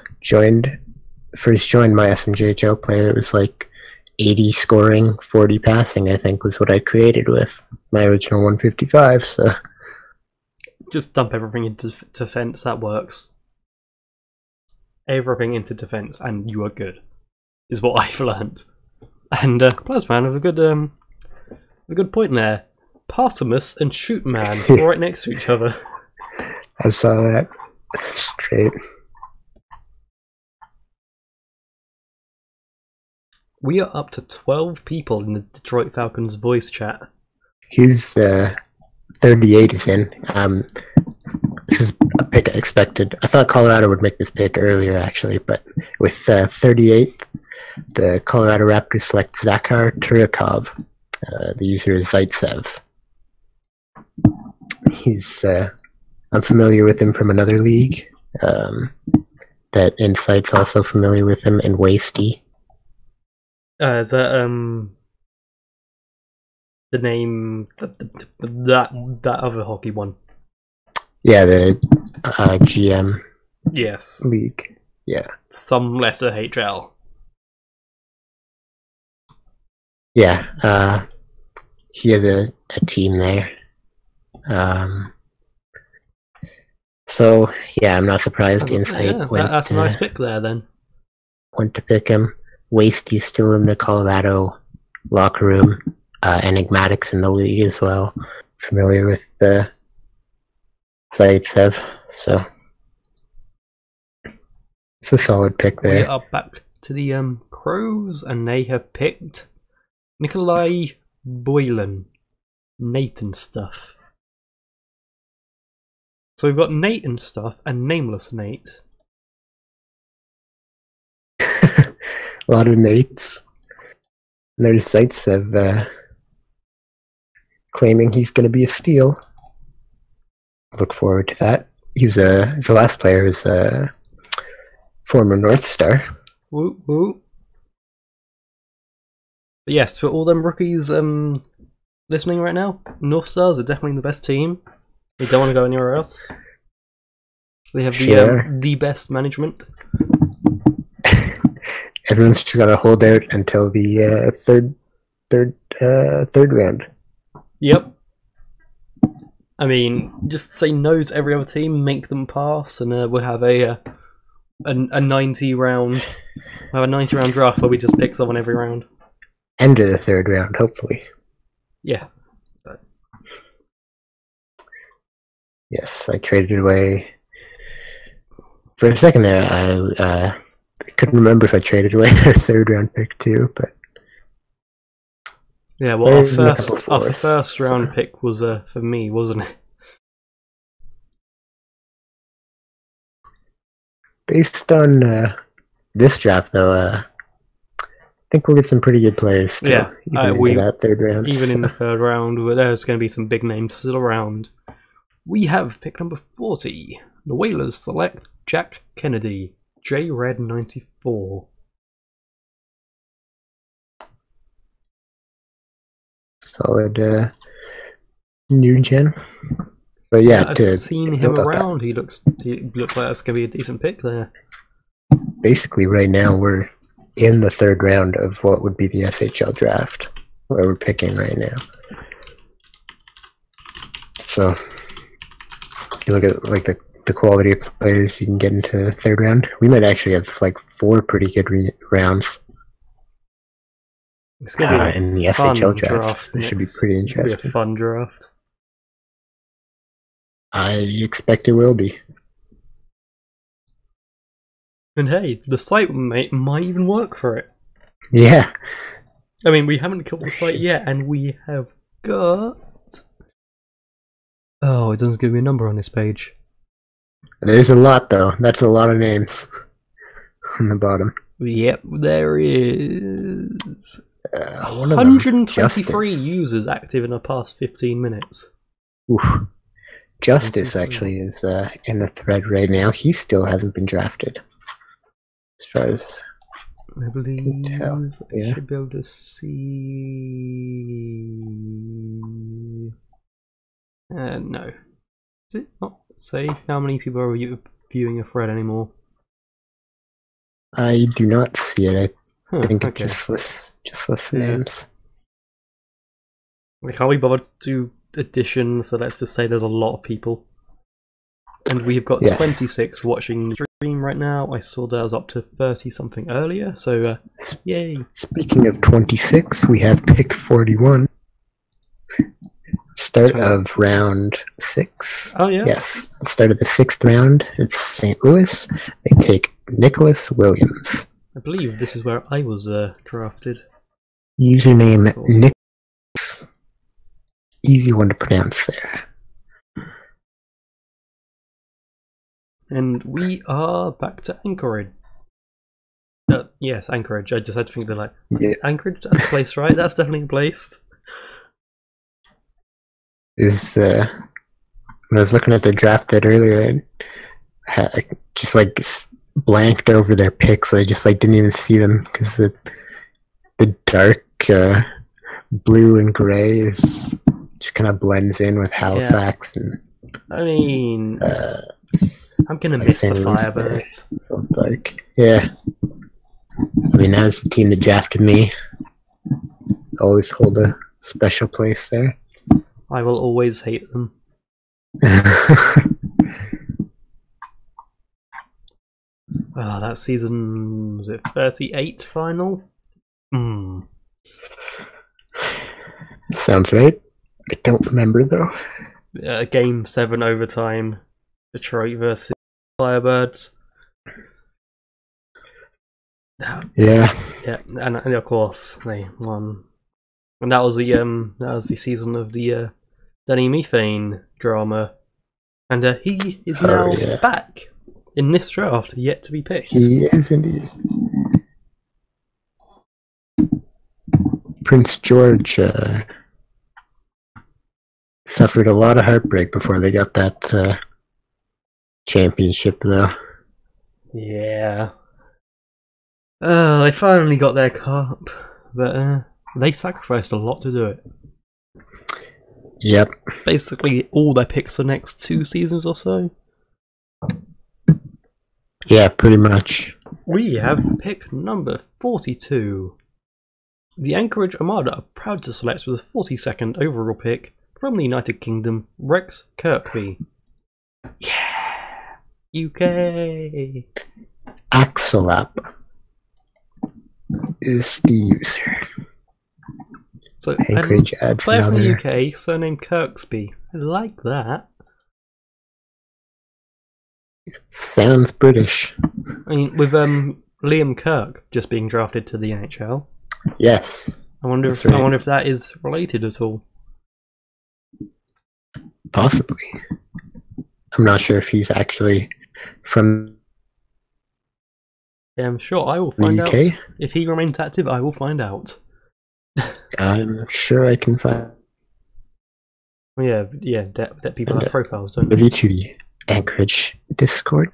B: first joined my SMJHL player, it was 80 scoring, 40 passing, I think, was what I created with my original 155, so...
A: Just dump everything into defense, that works. Everything into defense, and you are good, is what I've learned. And Plasman was a good A good point there. Parsimus and Shoot Man right next to each other.
B: I saw that. That's great.
A: We are up to 12 people in the Detroit Falcons voice chat.
B: Here's 38 is in. This is a pick I expected. I thought Colorado would make this pick earlier, actually, but with 38, the Colorado Raptors select Zakhar Turakov. The user is Zaitsev. He's I'm familiar with him from another league. That Insight's also familiar with him, and Wasty.
A: Is that the name that other hockey one?
B: Yeah, the GM.
A: Yes.
B: League. Yeah.
A: Some lesser HL.
B: Yeah. He has a team there. So yeah, I'm not surprised. Insight
A: that's a nice pick there then.
B: Went to pick him. Wasty's still in the Colorado locker room. Enigmatics in the league as well. Familiar with the Zaitsev, so it's a solid pick there.
A: We are back to the Crows, and they have picked Nikolai Boylan, Nathan stuff. So we've got Nate and stuff and Nameless Nate.
B: A lot of Nates. And there's Zaitsev claiming he's going to be a steal. Look forward to that. He was his last player is a former North Star.
A: Woo woo. But yes, for all them rookies listening right now, North Stars are definitely the best team. They don't want to go anywhere else. They have the best management.
B: Everyone's just gotta hold out until the third round.
A: Yep. I mean, just say no to every other team, make them pass, and we'll have a 90 round. We'll have a 90 round draft where we just pick someone every round.
B: Enter the third round, hopefully.
A: Yeah.
B: Yes, I traded away. For a second there, I couldn't remember if I traded away our third round pick too, but
A: yeah, well, our first round pick was for me, wasn't it?
B: Based on this draft, though, I think we'll get some pretty good players still,
A: yeah,
B: even in that third round.
A: Even in the third round, there's going to be some big names still around. We have pick number 40. The Whalers select Jack Kennedy, JRed94.
B: Solid new gen. But yeah,
A: I've seen him around. He looks like that's going to be a decent pick there.
B: Basically, right now we're in the third round of what would be the SHL draft, where we're picking right now. So you look at like the quality of players you can get into the third round. We might actually have like 4 pretty good rounds.
A: It's going to be
B: in the SHL draft. It should be pretty interesting.
A: It'll be a fun draft.
B: I expect it will be.
A: And hey, the site might even work for it.
B: Yeah.
A: I mean, we haven't killed the site yet, and we have got... Oh, it doesn't give me a number on this page.
B: There's a lot, though. That's a lot of names on the bottom.
A: Yep, there is 123 users active in the past 15 minutes.
B: Oof. Justice actually is in the thread right now. He still hasn't been drafted. As far as
A: I believe
B: yeah.
A: I should be able to see... no. Does it not say how many people are viewing a thread anymore?
B: I do not see it. I think it just lists names.
A: We can't be bothered to do addition, so let's just say there's a lot of people. And we've got 26 watching the stream right now. I saw that I was up to 30 something earlier, so yay.
B: Speaking of 26, we have pick 41. start of round 6.
A: Oh, yeah?
B: Yes, the start of the 6th round. It's St. Louis. They take Nicholas Williams.
A: I believe this is where I was drafted.
B: Username Nicholas. Easy one to pronounce there.
A: And we are back to Anchorage. Yes, Anchorage. I just had to think they're Anchorage, that's a place, right? That's definitely a place.
B: When I was looking at the draft that earlier, I just blanked over their picks. I just didn't even see them because the dark blue and gray is just kind of blends in with Halifax and.
A: I mean, I'm gonna miss the Firebirds.
B: So dark. Yeah. I mean, that was the team that drafted me. Always hold a special place there.
A: I will always hate them. That season, was it 38 final?
B: Sounds right. I don't remember though.
A: Game 7 overtime. Detroit versus Firebirds.
B: Yeah.
A: Yeah, and of course they won. And that was the season of the Danny Methane drama. And he is now back in this draft, yet to be picked.
B: He is indeed. Prince George suffered a lot of heartbreak before they got that championship, though.
A: Yeah. They finally got their cup, but they sacrificed a lot to do it.
B: Yep.
A: Basically, all their picks the next 2 seasons or so.
B: Yeah, pretty much.
A: We have pick number 42. The Anchorage Armada are proud to select with the 42nd overall pick from the United Kingdom, Rex Kirkby. Yeah! UK!
B: Axolap is the user.
A: So,
B: Anchorage adds
A: player from
B: another.
A: the UK, surname Kirkby. I like that.
B: Sounds British.
A: I mean, with Liam Kirk just being drafted to the NHL.
B: Yes.
A: I wonder if that is related at all.
B: Possibly. I'm not sure if he's actually from
A: Yeah, I'm sure I will find
B: the
A: out.
B: UK.
A: If he remains active, I will find out.
B: I'm sure I can find.
A: Well, yeah, that people have profiles, don't they?
B: Review to the Anchorage Discord.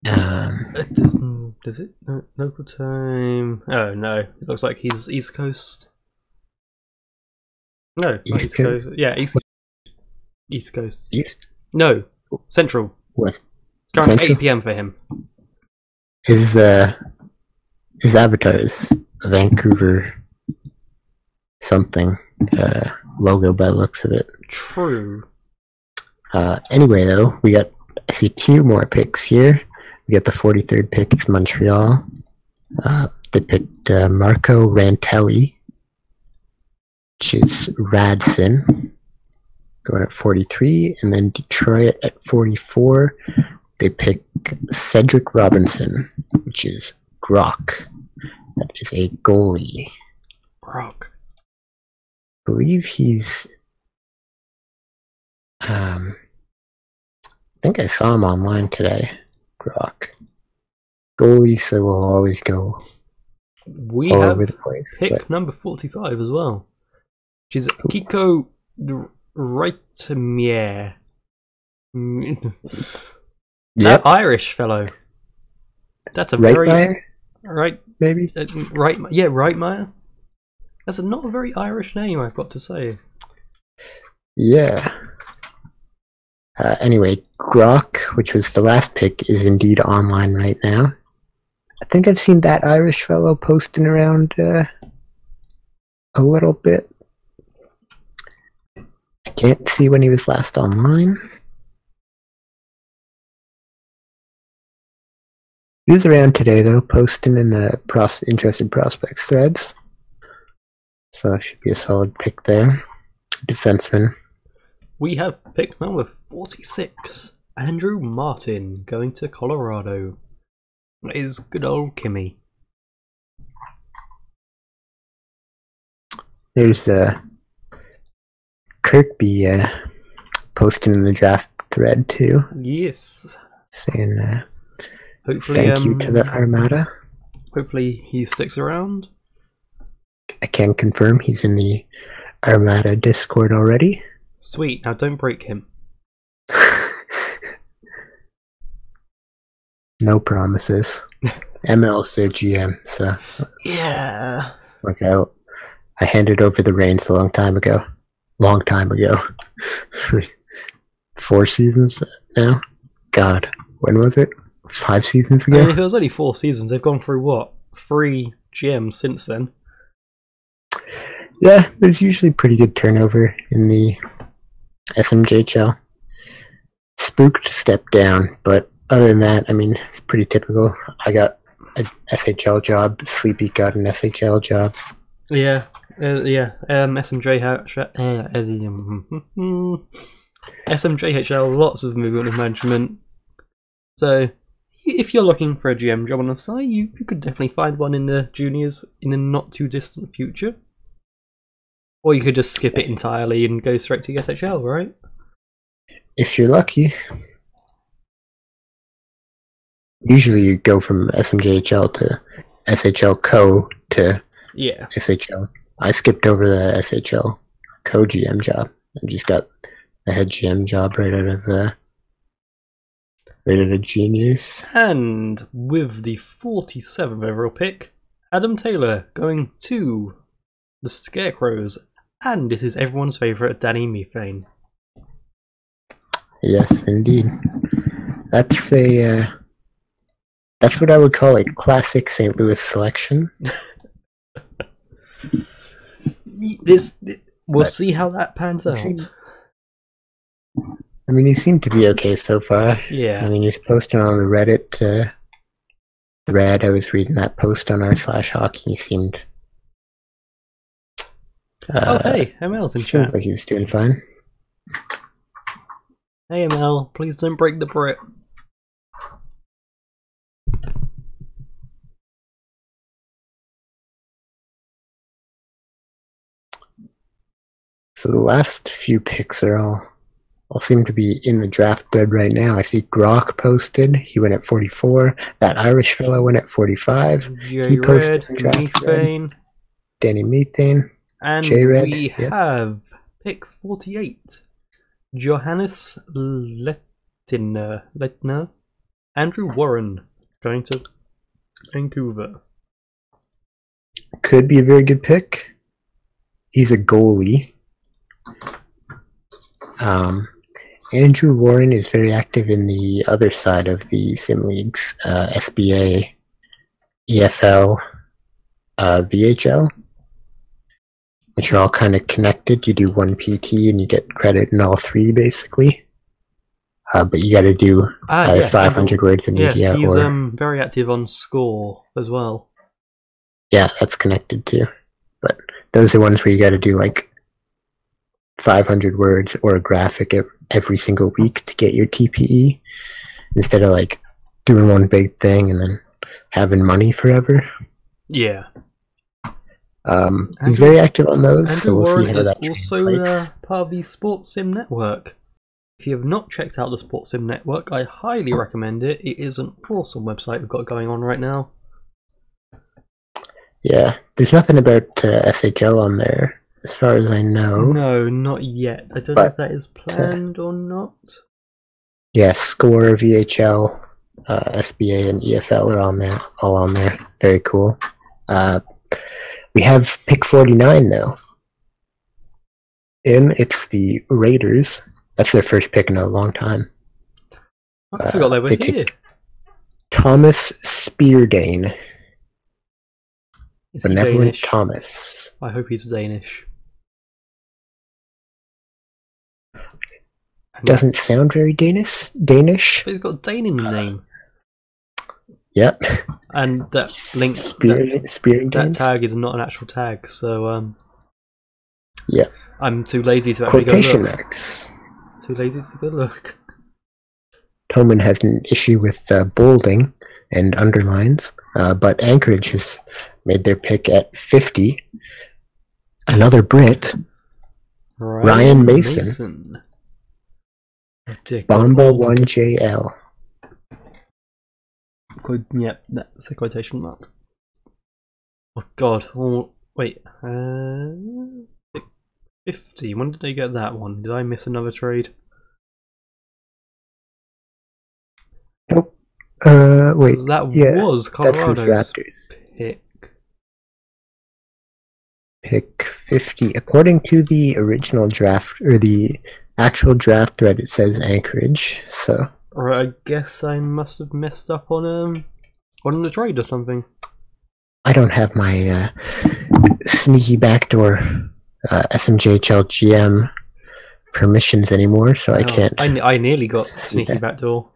A: It doesn't. Does it? No, local time. Oh no! It looks like he's East Coast. No, East Coast. Yeah, East Coast.
B: East?
A: No, Central.
B: West.
A: Currently
B: Central?
A: 8 PM for him.
B: His avatar is a Vancouver something logo by the looks of it.
A: True.
B: Anyway, though, I see 2 more picks here. We got the 43rd pick. It's Montreal. They picked Marco Rantelli, which is Radson, going at 43, and then Detroit at 44. They pick Cedric Robinson, which is Grok. That is a goalie.
A: Grok.
B: I believe he's. I think I saw him online today. Grok. Goalies, so will always go
A: We
B: all
A: have
B: over the place.
A: pick number 45 as well, which is Kiko Reitmeier. That Irish fellow. That's a
B: Reitmeier?
A: Right,
B: maybe?
A: Reitmeier. That's not a very Irish name, I've got to say.
B: Yeah. Anyway, Grok, which was the last pick, is indeed online right now. I think I've seen that Irish fellow posting around a little bit. I can't see when he was last online. He was around today, though, posting in the interested prospects threads. So it should be a solid pick there. Defenseman.
A: We have pick number 46, Andrew Martin, going to Colorado. That is good old Kimmy.
B: There's Kirkby posting in the draft thread, too.
A: Yes.
B: Saying
A: Hopefully,
B: thank you to the Armada.
A: Hopefully he sticks around.
B: I can confirm he's in the Armada Discord already.
A: Sweet, now don't break him.
B: No promises. ML's their GM, so
A: yeah.
B: Like I handed over the reins a long time ago. 4 seasons now? God, when was it? 5 seasons ago?
A: I mean, if it was only 4 seasons, they've gone through what? 3 GMs since then.
B: Yeah, there's usually pretty good turnover in the SMJHL. Spooked stepped down, but other than that, I mean, it's pretty typical. I got an SHL job, Sleepy got an SHL job.
A: Yeah, SMJHL, lots of movement and management. So, if you're looking for a GM job on the side, you could definitely find one in the juniors in the not too distant future. Or you could just skip it entirely and go straight to SHL, right?
B: If you're lucky. Usually you go from SMJHL to SHL Co to SHL. I skipped over the SHL Co GM job and just got the head GM job right out of juniors.
A: And with the 47th overall pick, Adam Taylor going to the Scarecrows, and this is everyone's favourite Danny Methane.
B: Yes, indeed. That's that's what I would call a classic St. Louis selection.
A: We'll see how that pans out.
B: I mean, he seemed to be okay so far.
A: Yeah.
B: I mean, he's posting on the Reddit thread. I was reading that post on r/hockey. He seemed.
A: Oh, hey, ML's in chat.
B: Like he was doing fine.
A: Hey, ML, please don't break the Brit.
B: So the last few picks are all seem to be in the draft bed right now. I see Grok posted. He went at 44. That Irish fellow went at 45. He posted
A: Methane.
B: Danny Methane.
A: And
B: J-Red.
A: We have pick 48. Johannes Lettner. Andrew Warren going to Vancouver.
B: Could be a very good pick. He's a goalie. Andrew Warren is very active in the other side of the sim leagues, SBA, EFL, VHL, which are all kind of connected. You do one PT and you get credit in all 3, basically. But you got to do 500 words in media.
A: Yes, he's very active on Score as well.
B: Yeah, that's connected too. But those are ones where you got to do like 500 words or a graphic every single week to get your TPE, instead of like doing one big thing and then having money forever.
A: Yeah.
B: He's very active on those,
A: Andrew
B: so we'll
A: Warren
B: see how that
A: is also part of the Sports Sim Network. If you have not checked out the Sports Sim Network, I highly recommend it. It is an awesome website we've got going on right now.
B: Yeah, there's nothing about SHL on there, as far as I know.
A: No, not yet. I don't know if that is planned or not.
B: Yeah, Score, VHL, SBA, and EFL are on there, all on there. Very cool. We have pick 49 though. It's the Raiders. That's their first pick in a long time.
A: I forgot they were here.
B: Thomas Speardane.
A: Is he
B: Benevolent
A: Danish?
B: Thomas.
A: I hope he's Danish.
B: Doesn't sound very Danish.
A: But he's got Dane in the name.
B: Yep.
A: And that link,
B: Spear
A: that
B: games.
A: tag is not an actual tag, so
B: Yeah.
A: I'm too lazy to actually
B: Quotation
A: go look.
B: marks.
A: Too lazy to go look.
B: Toman has an issue with bolding and underlines, but Anchorage has made their pick at 50. Another Brit, Ryan Mason. Bomba 1JL.
A: Yep, that's a quotation mark. Oh god, oh, wait. 50, when did they get that one? Did I miss another trade?
B: Nope. Wait.
A: That
B: yeah,
A: was Colorado's pick.
B: Pick 50. According to the original draft, or the actual draft thread, it says Anchorage, so...
A: Or I guess I must have messed up on the trade or something.
B: I don't have my sneaky backdoor SMJHL GM permissions anymore, so I can't...
A: I nearly got sneaky backdoor.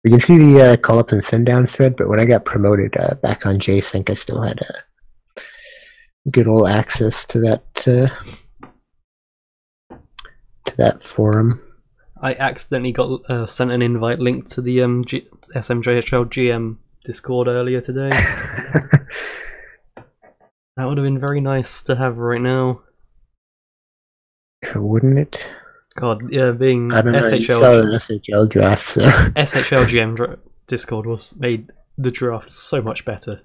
B: We can see the call-ups and send-downs thread, but when I got promoted back on JSync, I still had good old access to that forum.
A: I accidentally got sent an invite link to the SMJHL GM Discord earlier today. That would have been very nice to have right now.
B: Wouldn't it?
A: God, yeah, being
B: I don't know,
A: SHL,
B: you saw the SHL draft, so...
A: SHL GM Discord made the draft so much better.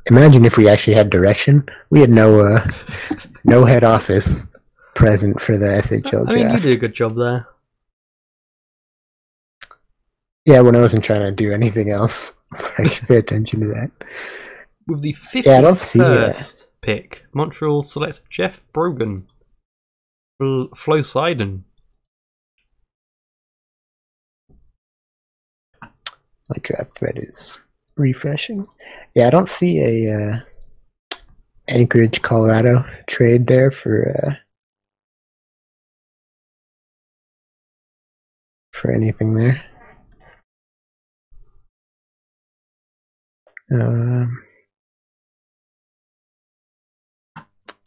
B: Imagine if we actually had direction. We had no head office present for the SHL draft.
A: I mean, you did a good job there.
B: Yeah, when I wasn't trying to do anything else. I should pay attention to that.
A: With the 51st pick, Montreal select Jeff Brogan. Flo Seiden.
B: My draft thread is refreshing. Yeah, I don't see a Anchorage, Colorado trade there for anything there.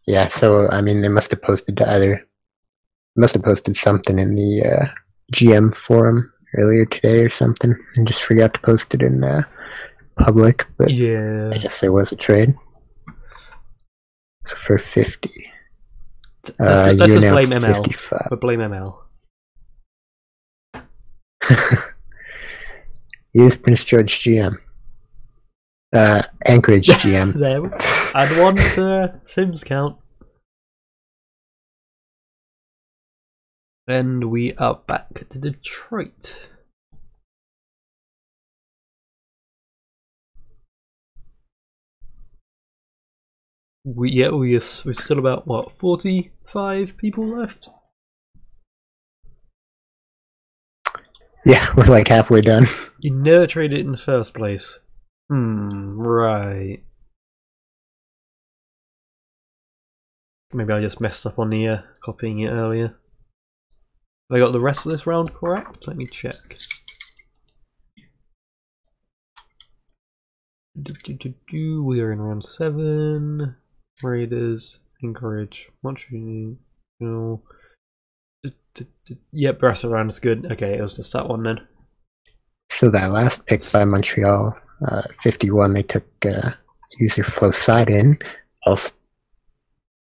B: Yeah, so I mean, they must have posted something in the GM forum earlier today or something, and just forgot to post it in public. But
A: yeah,
B: I guess there was a trade for 50.
A: Let's just blame ML. 55. We'll blame ML.
B: He is Prince George GM. Anchorage GM.
A: There. Add one to Sims count. And we are back to Detroit. We're still about, what, 45 people left?
B: Yeah, we're like halfway done.
A: You never traded it in the first place. Right. Maybe I just messed up on the copying it earlier. Have I got the rest of this round correct? Let me check. We are in round 7. Raiders, Anchorage, Montreal. Yep, the rest of the round is good. Okay, it was just that one then.
B: So that last pick by Montreal, 51, they took user Flo Seiden off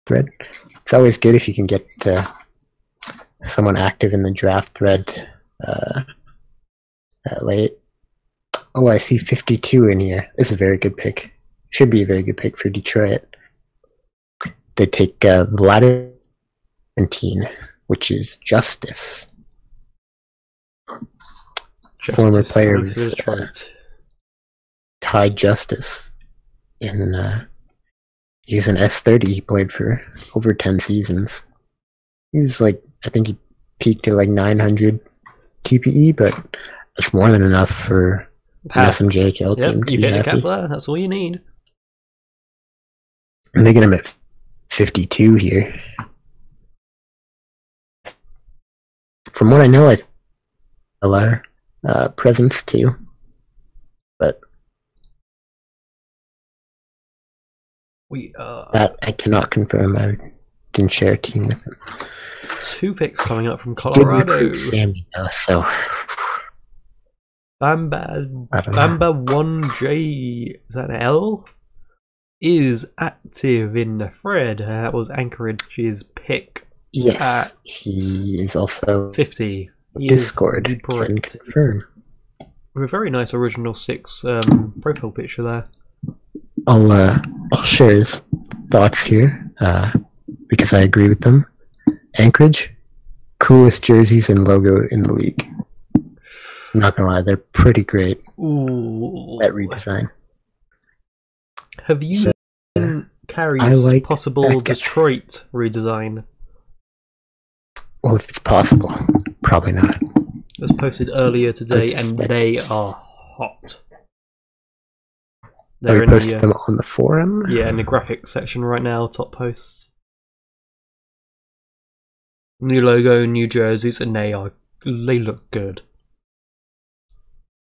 B: thread. It's always good if you can get someone active in the draft thread that late. Oh, I see 52 in here. This is a very good pick. Should be a very good pick for Detroit. They take Vladimir, which is Justice. Former player was Ty Justice. He's an S30. He played for over 10 seasons. He's like, I think he peaked at like 900 TPE, but that's more than enough for an SMJHL team.
A: Yep, you hit a cap there. That's all you need.
B: And they get him at 52 here. From what I know, a letter. presence too, but that I cannot confirm. I didn't share a team with them.
A: 2 picks coming up from
B: Did
A: Colorado.
B: recruit Sammy though, so
A: Bamba 1J, is that an L? Is active in the thread. That was Anchorage's pick.
B: yes, he is also
A: 50. He
B: Discord.
A: is
B: Can confirm.
A: with a very nice original 6 profile picture there.
B: I'll share his thoughts here because I agree with them. Anchorage, coolest jerseys and logo in the league. I'm not gonna lie, they're pretty great.
A: Ooh.
B: That redesign.
A: Have you seen Carrie's
B: like
A: possible Detroit redesign?
B: Well, if it's possible, probably not.
A: It was posted earlier today, and they are hot.
B: They're posted them on the forum?
A: Yeah, in the graphics section right now, top posts. New logo, new jerseys, and they look good.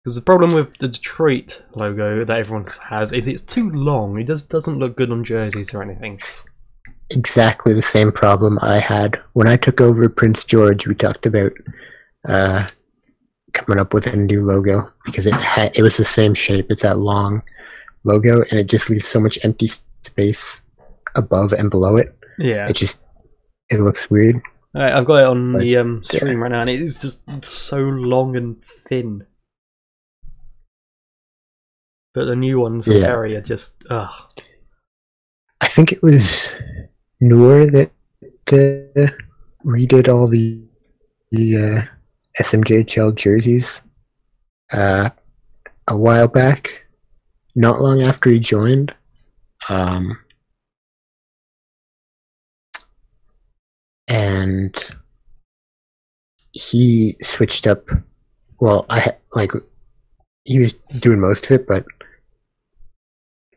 A: Because the problem with the Detroit logo that everyone has is it's too long. It doesn't look good on jerseys or anything.
B: Exactly the same problem I had when I took over Prince George. We talked about coming up with a new logo because it was the same shape. It's that long logo, and it just leaves so much empty space above and below it.
A: Yeah,
B: it looks weird.
A: Right, I've got it on the stream right now, and it's just so long and thin. But the new ones from Harry are just ugh.
B: I think it was Noor that redid all the SMJHL jerseys a while back, not long after he joined. And he switched up. Well, he was doing most of it, but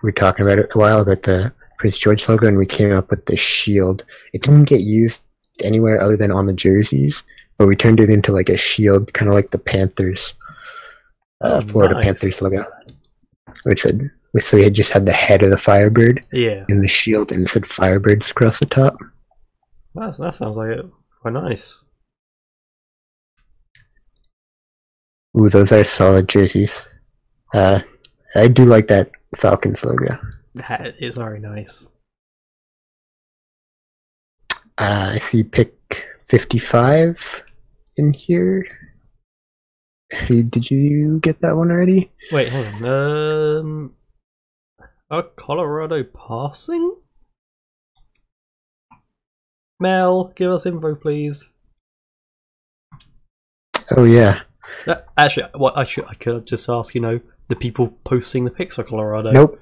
B: we were talking about it a while about the Prince George logo, and we came up with the shield. It didn't get used anywhere other than on the jerseys, but we turned it into like a shield, kind of like the Panthers, Florida Panthers logo. So we had just had the head of the Firebird in the shield, and it said Firebirds across the top.
A: That sounds like it. Quite nice.
B: Ooh, those are solid jerseys. I do like that Falcons logo.
A: That is very nice.
B: I see pick 55 in here. Did you get that one already?
A: Wait, hang on. Are Colorado passing? Mel, give us info, please.
B: Oh yeah.
A: Actually, I could just ask. The people posting the pics for Colorado.
B: Nope.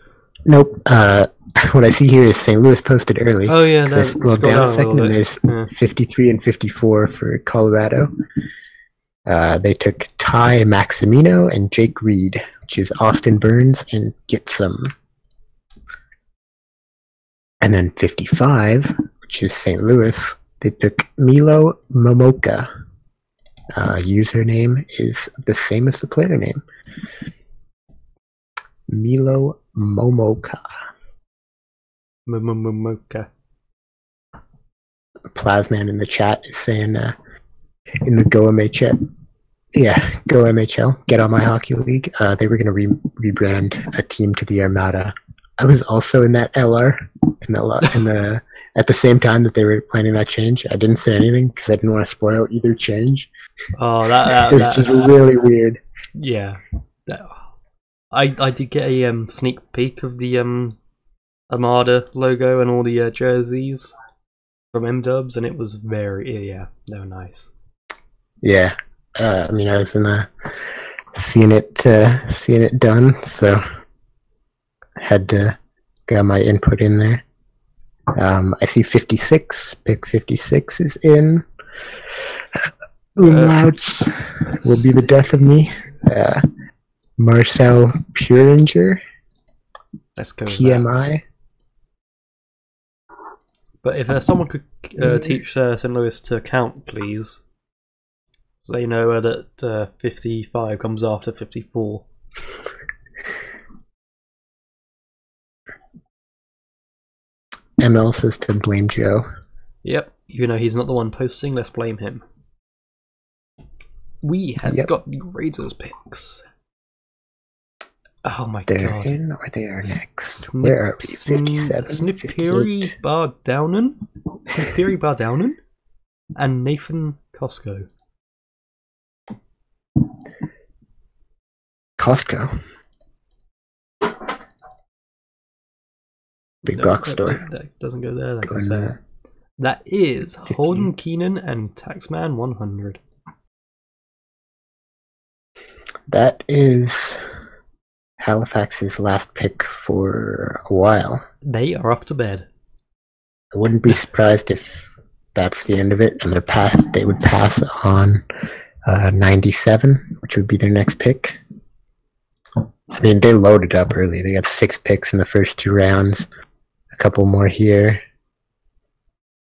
B: What I see here is St. Louis posted early.
A: Oh yeah, no,
B: I scrolled down a second, and there's 53 and 54 for Colorado. They took Ty Maximino and Jake Reed, which is Austin Burns and Gitsum. And then 55, which is St. Louis, they took Milo Momoka. Username is the same as the player name. Milo Momoka.
A: Momoka.
B: Plasman in the chat is saying in the Go MHL. Yeah, Go MHL. Get on my hockey league. They were going to rebrand a team to the Armada. I was also in that LR at the same time that they were planning that change. I didn't say anything because I didn't want to spoil either change.
A: Oh,
B: it was just really weird.
A: Yeah, I did get a sneak peek of the Armada logo and all the jerseys from M-Dubs, and it was they were nice.
B: Yeah, I was seeing it done, so I had to get my input in there. I see 56. Pick 56 is in. Umlauts will be the death of me. Marcel Puringer.
A: Let's go.
B: TMI.
A: But if someone could teach St. Louis to count, please. So you know that 55 comes after 54.
B: ML says to blame Joe.
A: Yep, even though he's not the one posting, let's blame him. We have got the Raiders picks. Oh my god.
B: They're in or they are next? Where are we? 57?
A: Snipiri Bardownen and Nathan Costco.
B: Costco? Big box store.
A: That doesn't go there, like I said. That is Holden Keenan and Taxman 100.
B: That is Halifax's last pick for a while.
A: They are off to bed.
B: I wouldn't be surprised if that's the end of it, and they would pass on 97, which would be their next pick. I mean, they loaded up early. They got 6 picks in the first 2 rounds. A couple more here.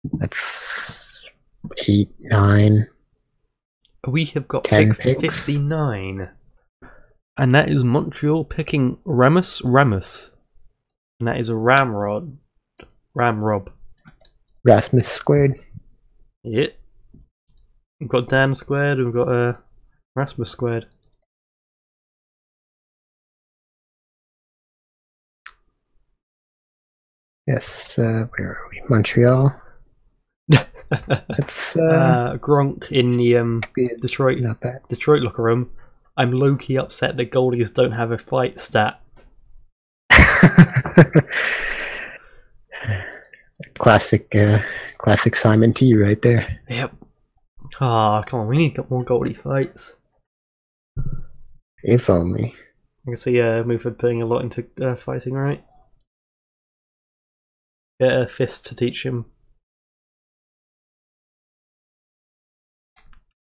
B: That's 8, 9.
A: We have got
B: 10
A: pick
B: picks.
A: 59. And that is Montreal picking Ramus. And that is a Ramrob.
B: Rasmus squared.
A: Yeah. We've got Dan squared and we've got Rasmus squared.
B: Yes, where are we? Montreal. That's
A: Gronk in the Detroit locker room. I'm low-key upset that goalies don't have a fight stat.
B: Classic Simon T right there.
A: Yep. Ah, come on, we need more goalie fights.
B: If only.
A: I can see Muford putting a lot into fighting, right? Get a fist to teach him.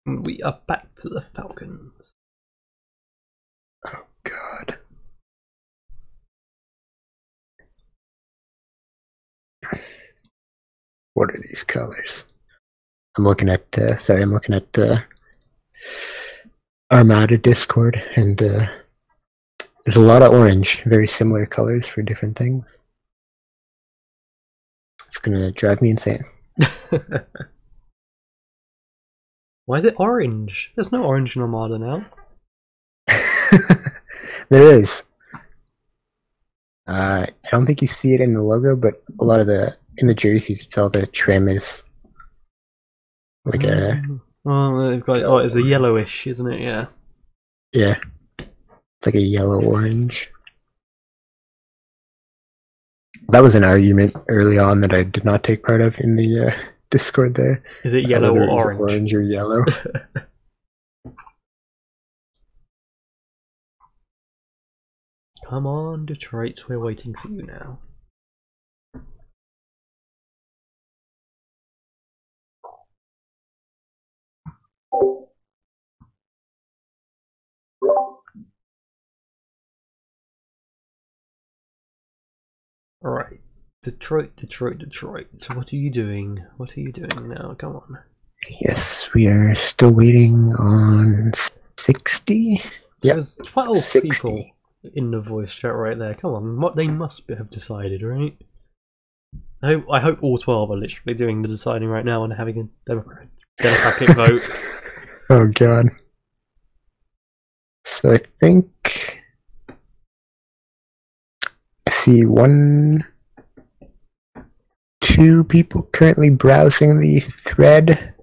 A: And we are back to the Falcons.
B: Oh god. What are these colors? I'm looking at Armada Discord, and there's a lot of orange, very similar colors for different things. It's gonna drive me insane.
A: Why is it orange? There's no orange in Armada now.
B: There is. I don't think you see it in the logo, but a lot of in the jerseys, it's all the trim is like a.
A: Oh, they've got it's a yellowish, isn't it? Yeah.
B: Yeah. It's like a yellow orange. That was an argument early on that I did not take part of in the Discord there.
A: Is it yellow or orange?
B: Orange or yellow.
A: Come on, Detroit, we're waiting for you now. Alright, Detroit. So what are you doing? What are you doing now? Come on.
B: Yes, we are still waiting on 60.
A: There's 12
B: 60.
A: people in the voice chat right there. Come on, what they must have decided, right? I hope all 12 are literally doing the deciding right now and having a democratic vote.
B: Oh god. So I think I see 2 people currently browsing the thread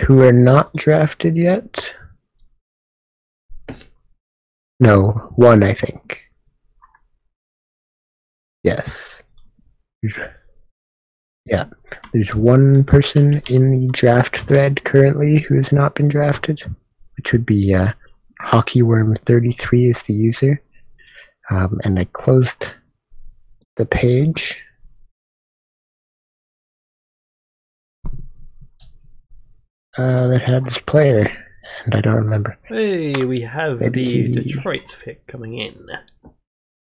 B: who are not drafted yet. No, 1 I think. Yes. Yeah. There's 1 person in the draft thread currently who has not been drafted, which would be Hockeyworm33 is the user. And I closed the page. That had this player, and I don't remember.
A: Hey, we have the Detroit pick coming in.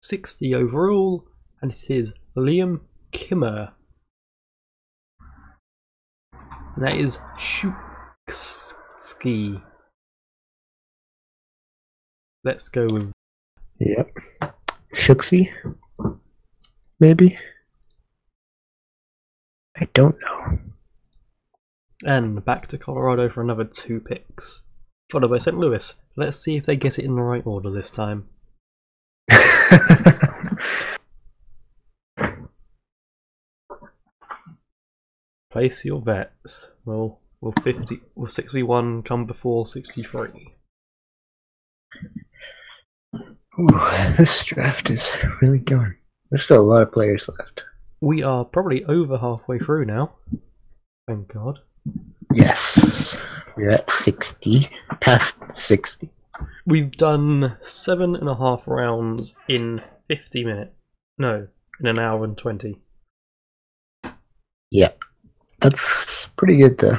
A: 60 overall, and it is Liam Kimmer. And that is Ski. Let's go with...
B: Yep. Shooksy? Maybe? I don't know.
A: And back to Colorado for another 2 picks. Followed by St. Louis. Let's see if they get it in the right order this time. Place your bets. Will 61 come before 63?
B: Ooh, this draft is really going. There's still a lot of players left.
A: We are probably over halfway through now. Thank God.
B: Yes. We're at 60. Past 60.
A: We've done 7.5 rounds in 50 minutes. No, in an hour and 20.
B: Yeah. That's pretty good though.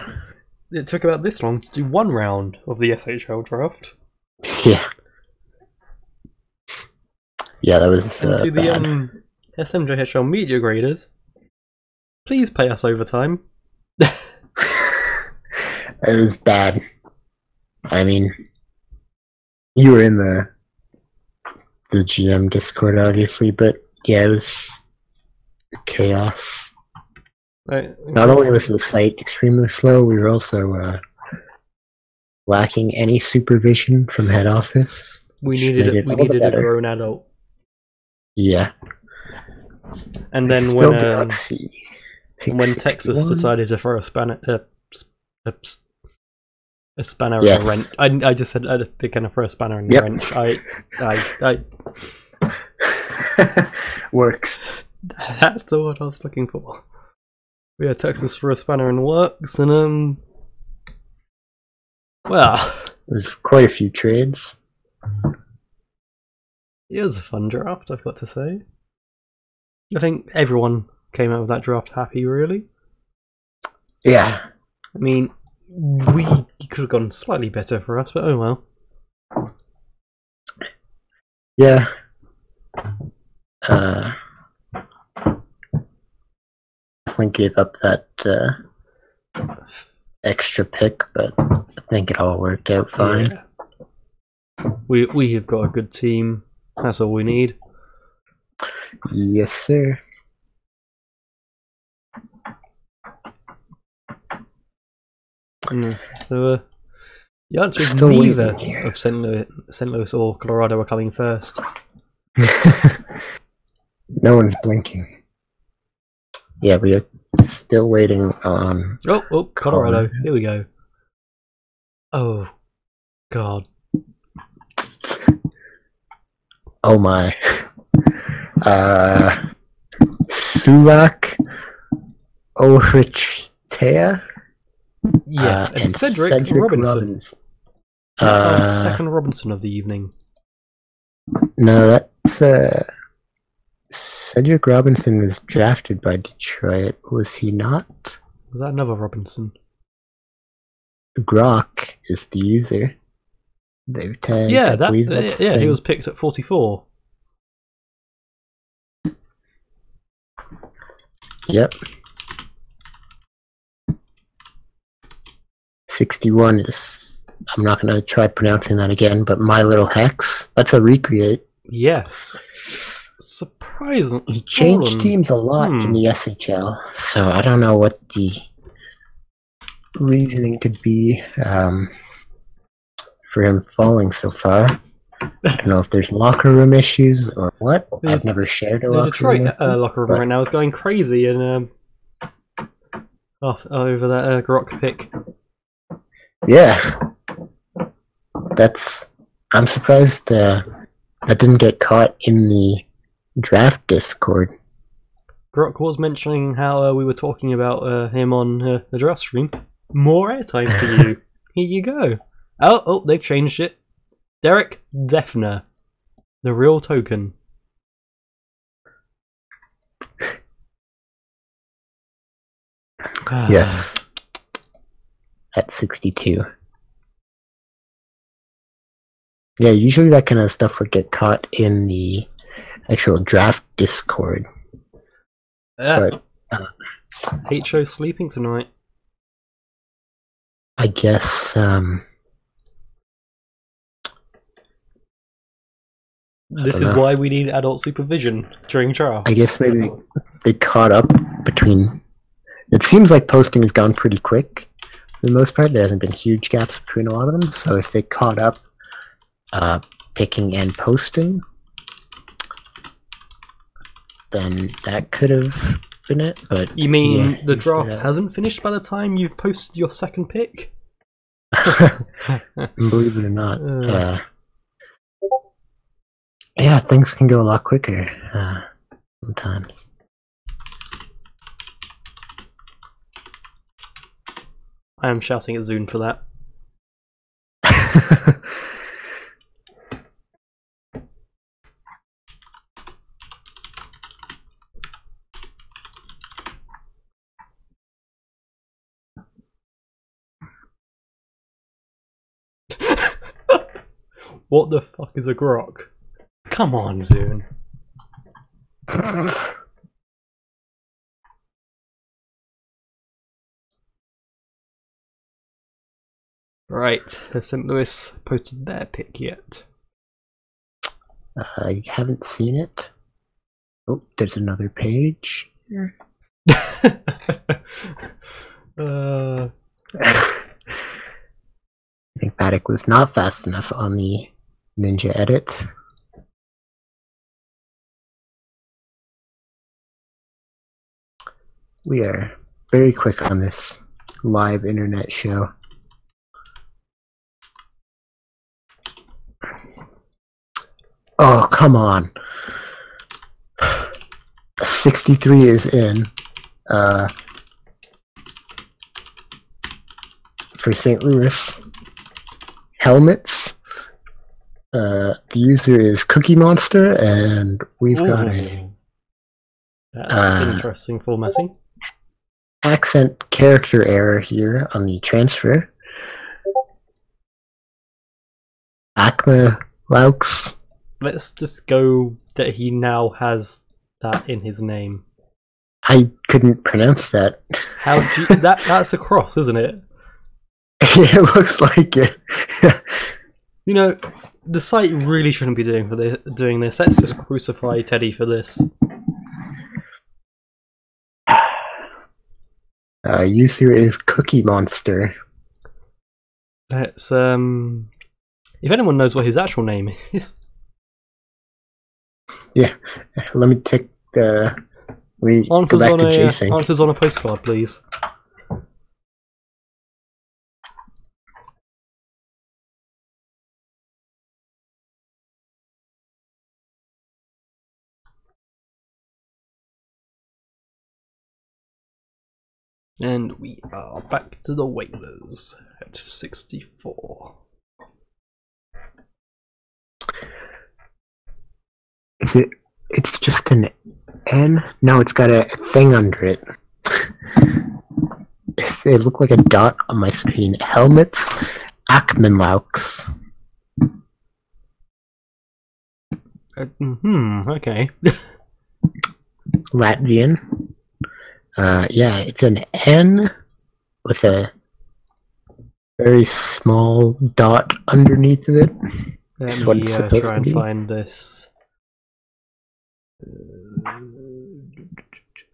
A: It took about this long to do 1 round of the SHL draft.
B: Yeah. Yeah, that was
A: And to
B: bad.
A: the SMJHL media graders, please pay us overtime.
B: It was bad. I mean, you were in the GM Discord, obviously, but yeah, it was chaos.
A: Right.
B: Not only was the site extremely slow, we were also lacking any supervision from head office.
A: We needed a grown adult.
B: Yeah.
A: And then
B: Still
A: when
B: Galaxy.
A: when Texas
B: 61?
A: decided to throw a spanner
B: Yes.
A: in a wrench, I just said they're going to throw a spanner in the
B: Yep.
A: wrench.
B: Works.
A: That's the word I was looking for. We had Texas throw a spanner in the works, and well,
B: There's quite a few trades.
A: it was a fun draft, I've got to say. I think everyone came out of that draft happy, really.
B: Yeah.
A: I mean, we could have gone slightly better for us, but oh well.
B: Yeah. I gave up that extra pick, but I think it all worked out fine.
A: Yeah. We have got a good team. That's all we need.
B: Yes, sir.
A: So, the answer is
B: Still
A: neither
B: waiting here.
A: of St. Louis or Colorado are coming first.
B: No one's blinking. Yeah, we are still waiting on...
A: Oh, Colorado. Here we go. Oh, God.
B: Oh my. Sulak Ohrichtea?
A: Yes, and Cedric Robinson. Second Robinson of the evening.
B: No, that's Cedric Robinson was drafted by Detroit, was he not?
A: Was that another Robinson?
B: Grok is the user. They've tagged.
A: Yeah,
B: he
A: he was picked at 44.
B: Yep. 61 is... I'm not going to try pronouncing that again, but My Little Hex. That's a recreate.
A: Yes. Surprising.
B: He changed teams a lot in the SHL, so I don't know what the reasoning could be for him falling so far. I don't know if there's locker room issues or what. I've never shared a locker room.
A: The Detroit locker room right now is going crazy and over that Grok pick.
B: Yeah. I'm surprised that didn't get caught in the draft Discord.
A: Grok was mentioning how we were talking about him on the draft stream. More airtime for you. Here you go. Oh, they've changed it. Derek Defner, the real token.
B: Yes. At 62. Yeah, usually that kind of stuff would get caught in the actual draft Discord.
A: Yeah.
B: But
A: HO sleeping tonight.
B: I guess
A: This is why we need adult supervision during drafts.
B: I guess maybe they caught up between. It seems like posting has gone pretty quick for the most part. There hasn't been huge gaps between a lot of them. So if they caught up picking and posting, then that could have been it. But
A: you mean
B: yeah,
A: the draft hasn't finished by the time you've posted your second pick?
B: Believe it or not. Yeah, things can go a lot quicker sometimes.
A: I am shouting at Zune for that. What the fuck is a grok? Come on, Zune. Right, has St. Louis posted their pick yet?
B: I haven't seen it. Oh, there's another page here. I think Paddock was not fast enough on the Ninja edit. We are very quick on this live internet show. Oh, come on. 63 is in. For St. Louis. Helmets. The user is Cookie Monster, and we've got a...
A: That's interesting formatting.
B: Accent character error here on the transfer. Acma Laux.
A: Let's just go that he now has that in his name.
B: I couldn't pronounce that.
A: How do you, that's a cross, isn't it?
B: It looks like it.
A: You know, the site really shouldn't be doing this. Let's just crucify Teddy for this.
B: User is Cookie Monster.
A: Let's if anyone knows what his actual name is.
B: Yeah, let me take the. We go back to J-Sync.
A: Answers on a postcard, please. And we are back to the Whalers at 64.
B: Is it? It's just an N? No, it's got a thing under it. It looked like a dot on my screen. Helmets, Akmenlaux.
A: Okay.
B: Latvian. Yeah, it's an N with a very small dot underneath of it.
A: Let me try and find this.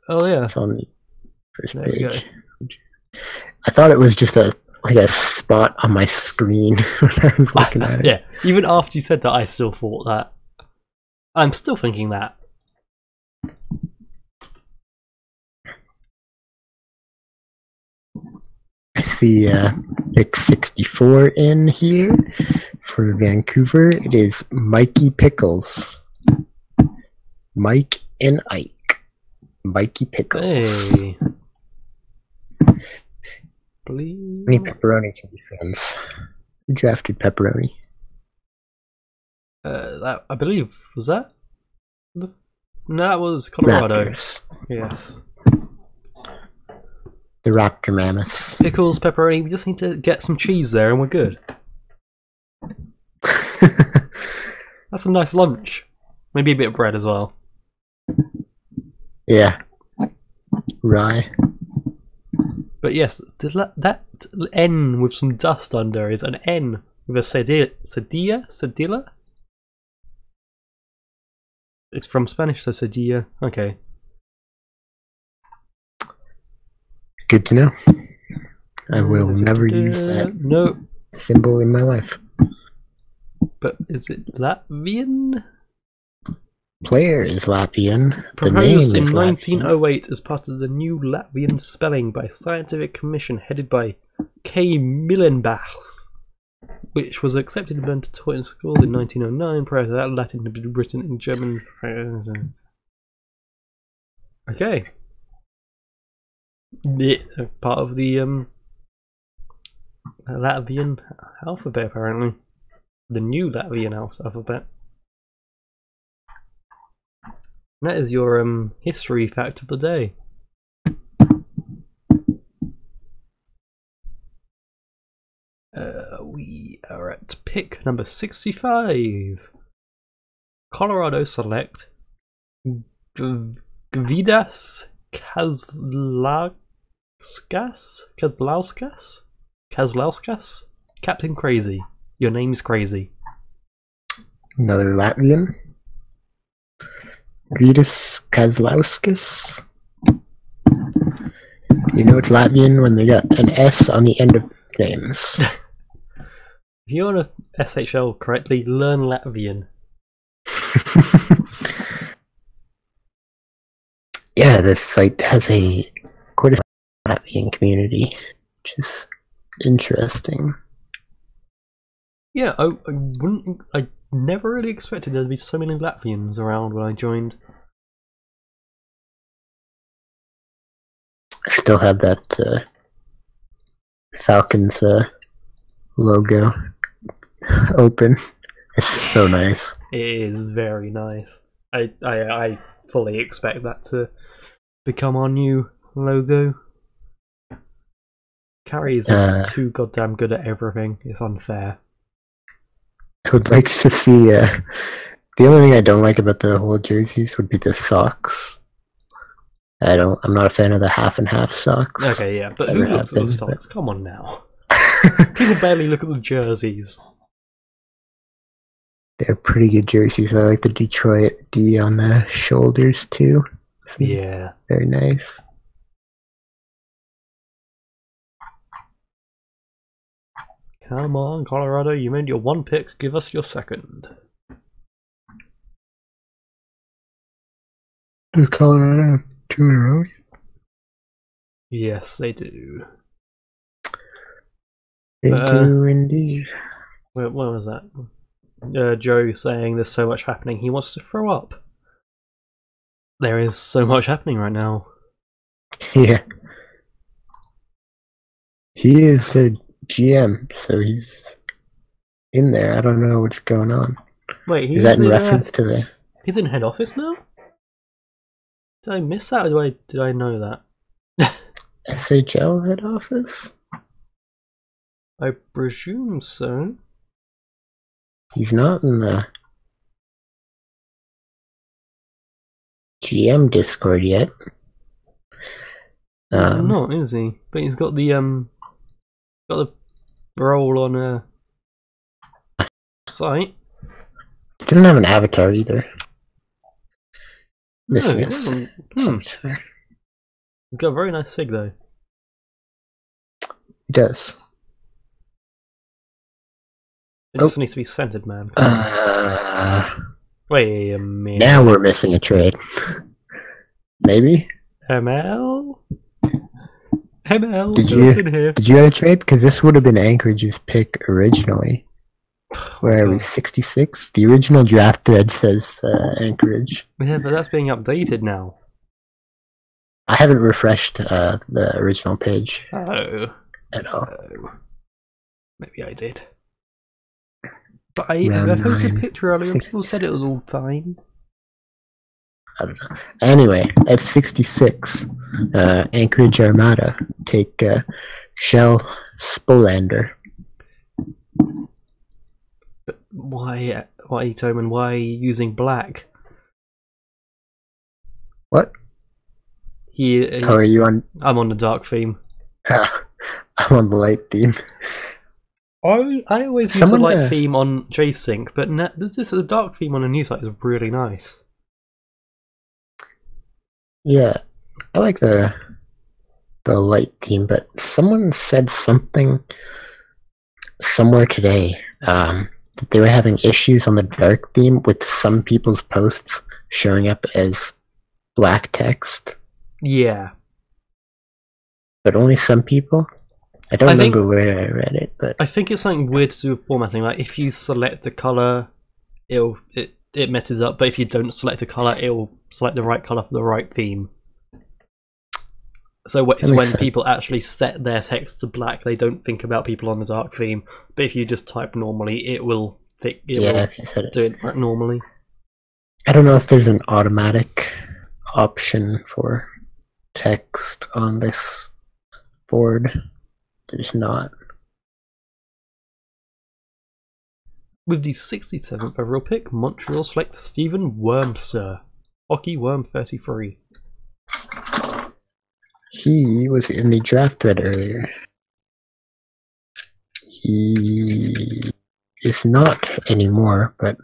A: Oh yeah,
B: it's on the first page. I thought it was just a spot on my screen when I was looking at it.
A: Yeah, even after you said that, I still thought that. I'm still thinking that.
B: I see pick 64 in here for Vancouver. It is Mikey Pickles. Mike and Ike. Mikey Pickles.
A: Hey.
B: How many pepperoni can be friends? Who drafted pepperoni?
A: That I believe was that. No, that was Colorado.
B: Raptors.
A: Yes.
B: The Raptor Mammoths.
A: Pickles, pepperoni. We just need to get some cheese there, and we're good. That's a nice lunch. Maybe a bit of bread as well.
B: Yeah. Rye.
A: But yes, that N with some dust under is an N with a cedilla? It's from Spanish, so cedilla. Okay.
B: Good to know. I will never use that symbol in my life.
A: But is it Latvian?
B: Player is Latvian.
A: Proposed in 1908 as part of the new Latvian spelling by a scientific commission headed by K. Millenbachs, which was accepted and learned to taught in school in 1909. Prior to that, Latin had been written in German. Okay. Part of the Latvian alphabet, apparently. The new Latvian alphabet. And that is your history fact of the day. We are at pick number 65. Colorado select Gvidas Kazlauskas? Captain Crazy. Your name's crazy.
B: Another Latvian. Gvidas Kazlauskas. You know it's Latvian when they got an S on the end of names.
A: If you want to SHL correctly, learn Latvian.
B: Yeah, this site has quite a Latvian community, which is interesting.
A: Yeah, I never really expected there to be so many Latvians around when I joined.
B: I still have that Falcons logo open. It's so nice.
A: It is very nice. I fully expect that to become our new logo. Carrie is just too goddamn good at everything. It's unfair.
B: I would like to see. The only thing I don't like about the whole jerseys would be the socks. I'm not a fan of the half and half socks.
A: Okay, yeah, but who looks at the socks? Come on now. People barely look at the jerseys.
B: They're pretty good jerseys. I like the Detroit D on the shoulders too.
A: Yeah.
B: Very nice.
A: Come on, Colorado, you made your one pick, give us your second.
B: Does Colorado have 2 in a row?
A: Yes, they do.
B: They do indeed.
A: What was that? Joe saying there's so much happening, he wants to throw up. There is so much happening right now.
B: Yeah. He is a GM, so he's in there. I don't know what's going on.
A: Wait,
B: is that in reference to the...
A: He's in head office now? Did I miss that, or did I know that?
B: SHL head office?
A: I presume so.
B: He's not in the GM Discord yet.
A: He's not, is he? But he's got the role on a site.
B: He doesn't have an avatar either.
A: No, he doesn't. He's got a very nice sig though.
B: He does.
A: It just needs to be centered, man. Wait a minute.
B: Now we're missing a trade. Maybe?
A: ML?
B: Did you have a trade? Because this would have been Anchorage's pick originally. Where are we? 66? The original draft thread says Anchorage.
A: Yeah, but that's being updated now.
B: I haven't refreshed the original page.
A: Oh.
B: At all.
A: Oh. Maybe I did. But I posted a picture earlier and people said it was all fine.
B: I don't know. Anyway, at 66, Anchorage Armada take Shell Spolander.
A: But why, Toman? Why are you using black?
B: What?
A: Are
B: you on?
A: I'm on the dark theme.
B: I'm on the light theme.
A: I always use a light theme on J-Sync, but this is a dark theme on a new site is really nice.
B: Yeah, I like the light theme, but someone said something somewhere today that they were having issues on the dark theme with some people's posts showing up as black text.
A: Yeah.
B: But only some people? I don't remember where I read it, but
A: I think it's something weird to do with formatting. Like if you select a color, it messes up. But if you don't select a color, it'll select the right color for the right theme. So it's when people actually set their text to black, they don't think about people on the dark theme. But if you just type normally, it will do it normally.
B: I don't know if there's an automatic option for text on this board. There's not.
A: With the 67th overall pick, Montreal select Stephen Wormster, Hockey Worm 33.
B: He was in the draft thread earlier. He is not anymore, but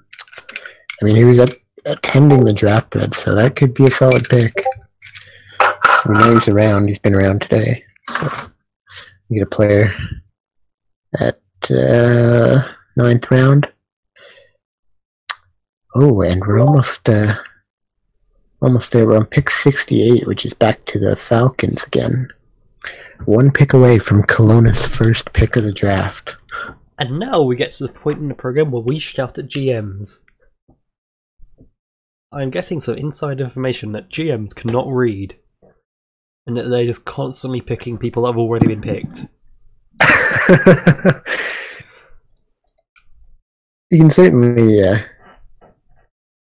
B: I mean, he was attending the draft thread, so that could be a solid pick. We know he's around. He's been around today. So we get a player at 9th round. Oh, and we're almost there. We're on pick 68, which is back to the Falcons again. One pick away from Kelowna's first pick of the draft.
A: And now we get to the point in the program where we shout at GMs. I'm getting some inside information that GMs cannot read, and that they're just constantly picking people that have already been picked.
B: You can certainly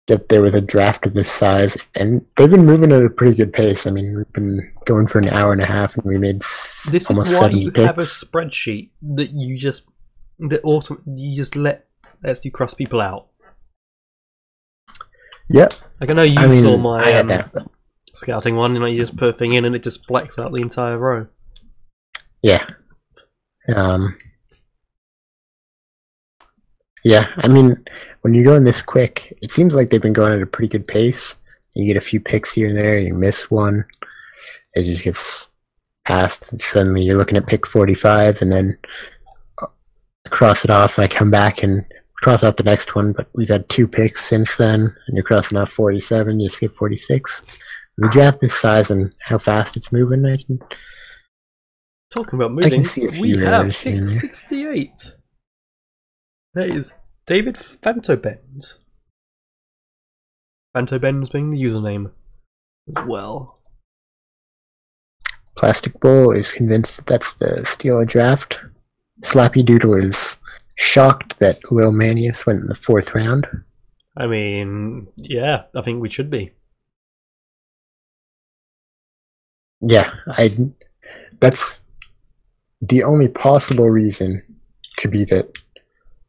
B: get there with a draft of this size, and they've been moving at a pretty good pace. I mean, we've been going for an hour and a half, and we made almost 70 picks. This is why you have a
A: spreadsheet that you just lets you cross people out.
B: Yep.
A: Like I know you saw my scouting one, you just put a thing in and it just blacks out the entire row.
B: Yeah. Yeah, I mean, when you go in this quick, it seems like they've been going at a pretty good pace. You get a few picks here and there, you miss one, it just gets passed, and suddenly you're looking at pick 45, and then I cross it off, and I come back and cross off the next one, but we've had 2 picks since then, and you're crossing off 47, you skip 46. The draft this size and how fast it's moving,
A: Talking about moving, we have pick 68. That is David Fantobens. Fantobens being the username as well.
B: Plastic Bull is convinced that that's the steal a draft. Slappy Doodle is shocked that Lil Manius went in the 4th round.
A: I mean, yeah, I think we should be.
B: Yeah, that's the only possible reason could be that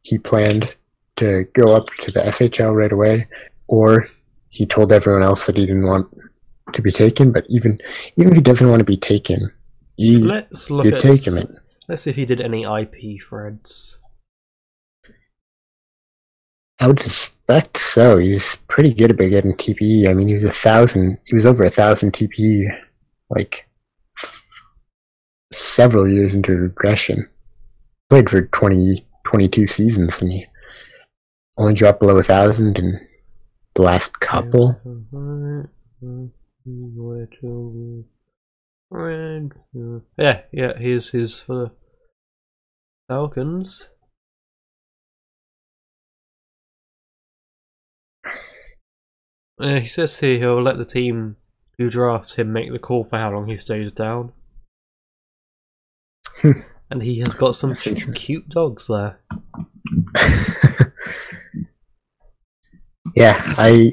B: he planned to go up to the SHL right away, or he told everyone else that he didn't want to be taken. But even if he doesn't want to be taken,
A: let's look at
B: take him.
A: Let's see if he did any IP threads.
B: I would suspect so. He's pretty good about getting TPE. I mean, he was over 1,000 TPE, like several years into regression. Played for 22 seasons, and he only dropped below 1,000 in the last couple.
A: Yeah, here's his for the Falcons. He says here he'll let the team who drafts him make the call for how long he stays down. And he has got some cute dogs there.
B: Yeah, I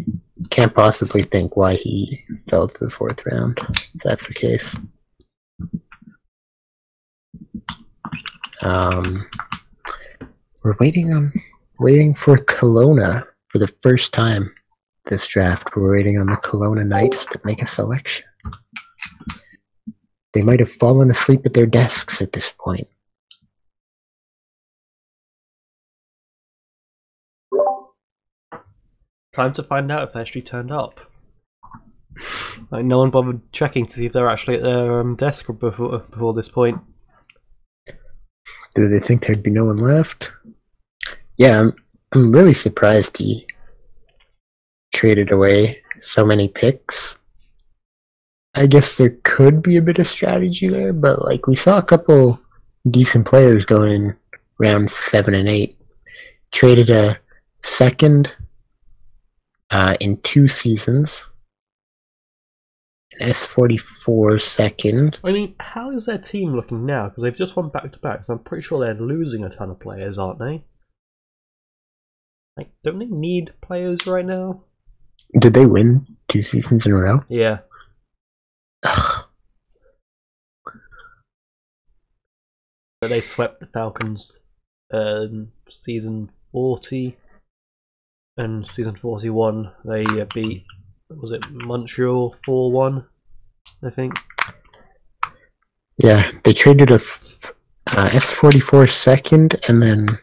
B: can't possibly think why he fell to the 4th round, if that's the case. We're waiting for Kelowna for the first time this draft. We're waiting on the Kelowna Knights to make a selection. They might have fallen asleep at their desks at this point.
A: Time to find out if they actually turned up. Like, no one bothered checking to see if they're actually at their desk before this point.
B: Do they think there'd be no one left? Yeah, I'm really surprised he traded away so many picks. I guess there could be a bit of strategy there, but like we saw a couple decent players going in round 7 and 8. Traded a second in 2 seasons. An S44 second.
A: I mean, how is their team looking now? Because they've just won back-to-back, so I'm pretty sure they're losing a ton of players, aren't they? Like, don't they need players right now?
B: Did they win 2 seasons in a row?
A: Yeah.
B: Ugh.
A: But they swept the Falcons season 40 and season 41. They beat, was it Montreal 4-1, I think?
B: Yeah, they traded a S44 second and then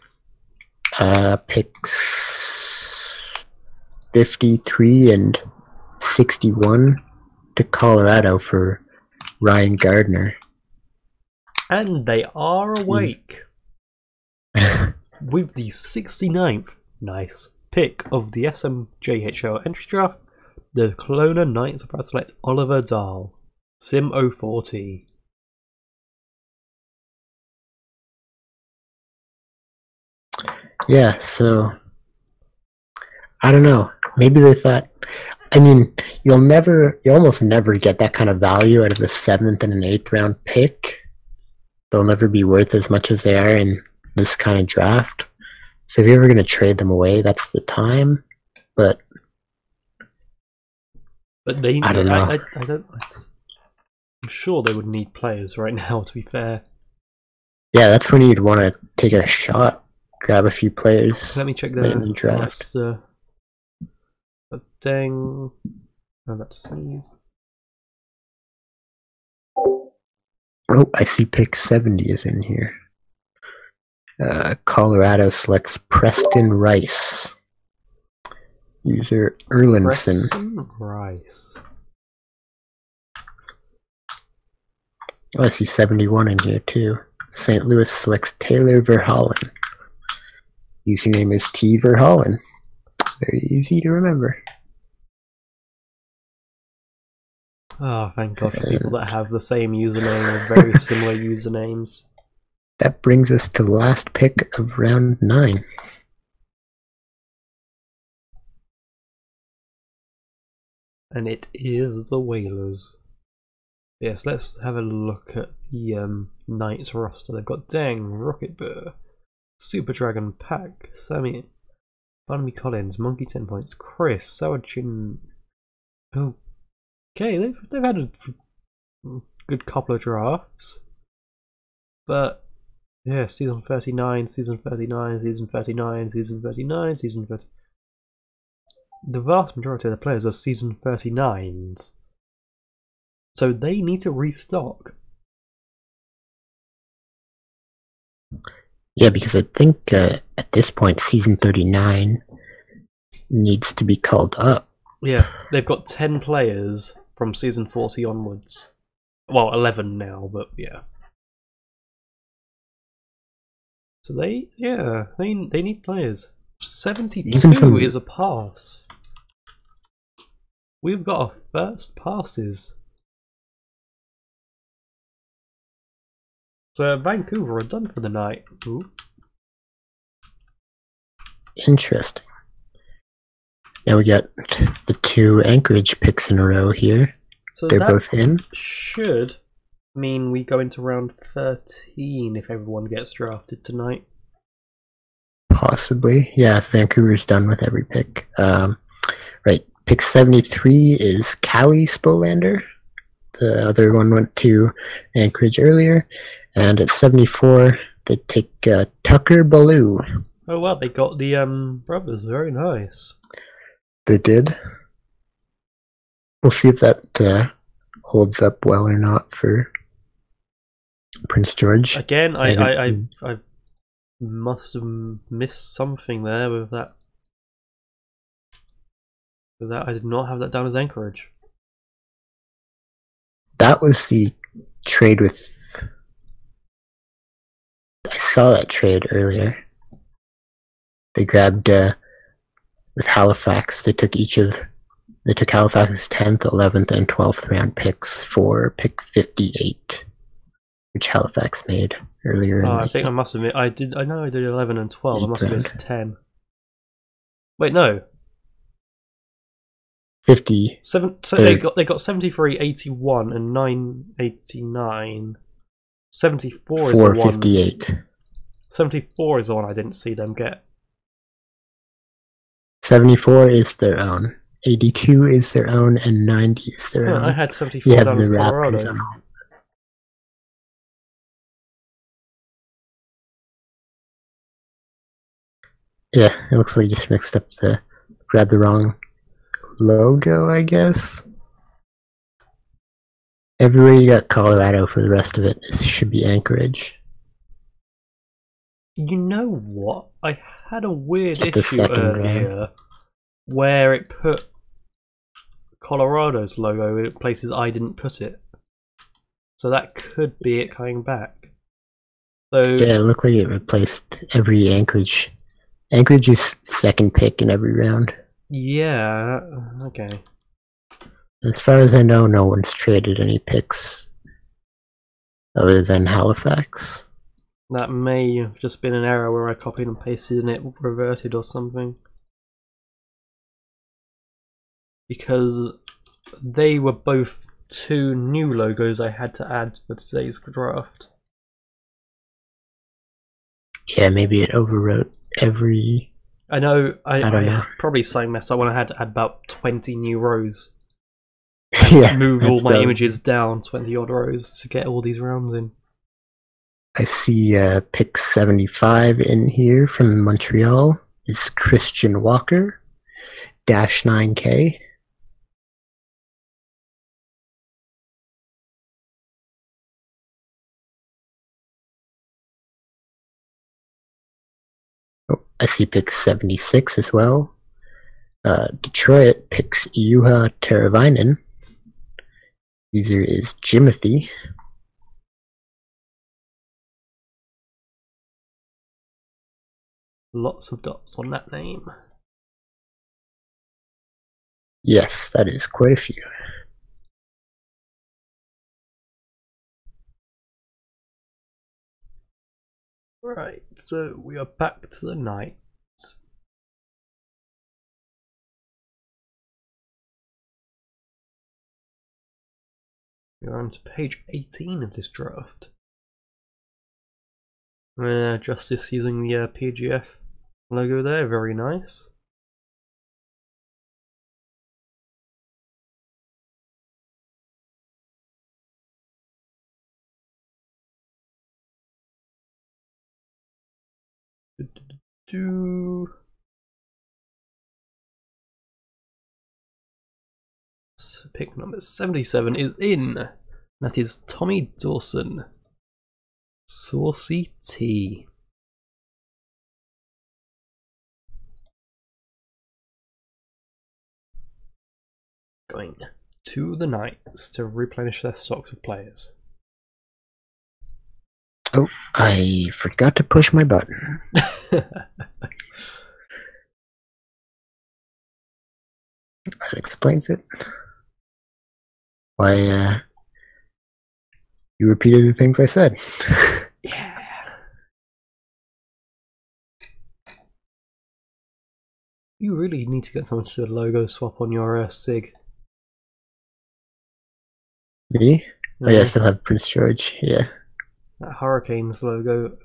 B: picks 53 and 61 to Colorado for Ryan Gardner.
A: And they are awake with the 69th pick of the SMJHL entry draft. The Kelowna Knights are about to select Oliver Dahl, Sim 040.
B: Yeah, so I don't know. Maybe they thought. I mean, you almost never get that kind of value out of the 7th and an 8th round pick. They'll never be worth as much as they are in this kind of draft. So if you're ever going to trade them away, that's the time. But
A: they,
B: I don't know.
A: I'm sure they would need players right now, to be fair.
B: Yeah, that's when you'd want to take a shot, grab a few players.
A: Let me check the
B: draft.
A: Dang. Oh, that's sneeze.
B: Oh, I see pick 70 is in here. Colorado selects Preston Rice. User Erlinson.
A: Preston Rice.
B: Oh, I see 71 in here too. St. Louis selects Taylor Verhallen. Username is T Verhallen. Very easy to remember.
A: Oh, thank God for people that have the same username or very similar usernames.
B: That brings us to the last pick of round 9.
A: And it is the Whalers. Yes, let's have a look at the Knights roster. They've got Deng, Rocket Burr, Super Dragon, Pack, Sammy, Barnaby Collins, Monkey 10 points, Chris, Sawachin. Okay, they've had a good couple of drafts. But yeah, season 39, season 39, season 39, season 39, season 30. The vast majority of the players are season 39s. So they need to restock.
B: Yeah, because I think at this point, season 39 needs to be called up.
A: Yeah, they've got 10 players from season 40 onwards. Well, 11 now, but yeah. So they need players. 72 is a pass. We've got our first passes. So Vancouver are done for the night. Ooh.
B: Interesting. Now we got the 2 Anchorage picks in a row here.
A: So
B: they're both in.
A: Should mean we go into round 13 if everyone gets drafted tonight.
B: Possibly. Yeah, if Vancouver's done with every pick. Right. Pick 73 is Callie Spolander. The other one went to Anchorage earlier. And at 74, they take Tucker Ballou.
A: Oh wow, they got the brothers. Very nice.
B: They did. We'll see if that holds up well or not for Prince George.
A: Again, I must have missed something there with that. With that, I did not have that down as Anchorage.
B: That was the trade with. I saw that trade earlier. They grabbed with Halifax. They took Halifax's 10th, 11th, and 12th round picks for pick 58, which Halifax made earlier.
A: Oh, I think I must admit I know I did 11 and 12. I must have missed 10. Wait, no.
B: 50.
A: So they got 73, 81, and 989. 74 is the one.
B: 458.
A: 74 is the one I didn't see them get.
B: 74 is their own. 82 is their own, and 90 is their own.
A: I had 74
B: You have
A: down
B: the
A: as Colorado.
B: Raptors on all. Yeah, it looks like you just mixed up grabbed the wrong logo, I guess. Everywhere you got Colorado for the rest of it, it should be Anchorage.
A: You know what? I had a weird
B: At the
A: issue
B: second
A: earlier where it put Colorado's logo in places I didn't put it. So that could be it coming back. So
B: Yeah, it looked like it replaced every Anchorage. Anchorage's second pick in every round.
A: yeah, okay.
B: As far as I know, no one's traded any picks other than Halifax.
A: That may have just been an error where I copied and pasted and it reverted or something. Because they were both two new logos I had to add for today's draft.
B: Yeah, maybe it overwrote every.
A: I know, I
B: don't know.
A: probably so messed up when I had to add about 20 new rows.
B: Yeah,
A: Move all my
B: right.
A: images down 20 odd rows to get all these rounds in.
B: I see pick 75 in here from Montreal is Christian Walker, -9K. Oh, I see pick 76 as well. Detroit picks Juha Teravainen. User is Jimothy.
A: Lots of dots on that name.
B: Yes, that is quite a few.
A: Right, so we are back to the Knights. We're on to page 18 of this draft. Justice using the PGF logo there, very nice. So pick number 77 is in. That is Tommy Dawson. Saucy Tea. Going to the Knights to replenish their stocks of players.
B: Oh, I forgot to push my button. That explains it. Why, you repeated the things I said.
A: Yeah. You really need to get someone to do a logo swap on your SIG.
B: Me? Oh yeah, I still have Prince George, yeah.
A: That Hurricanes logo.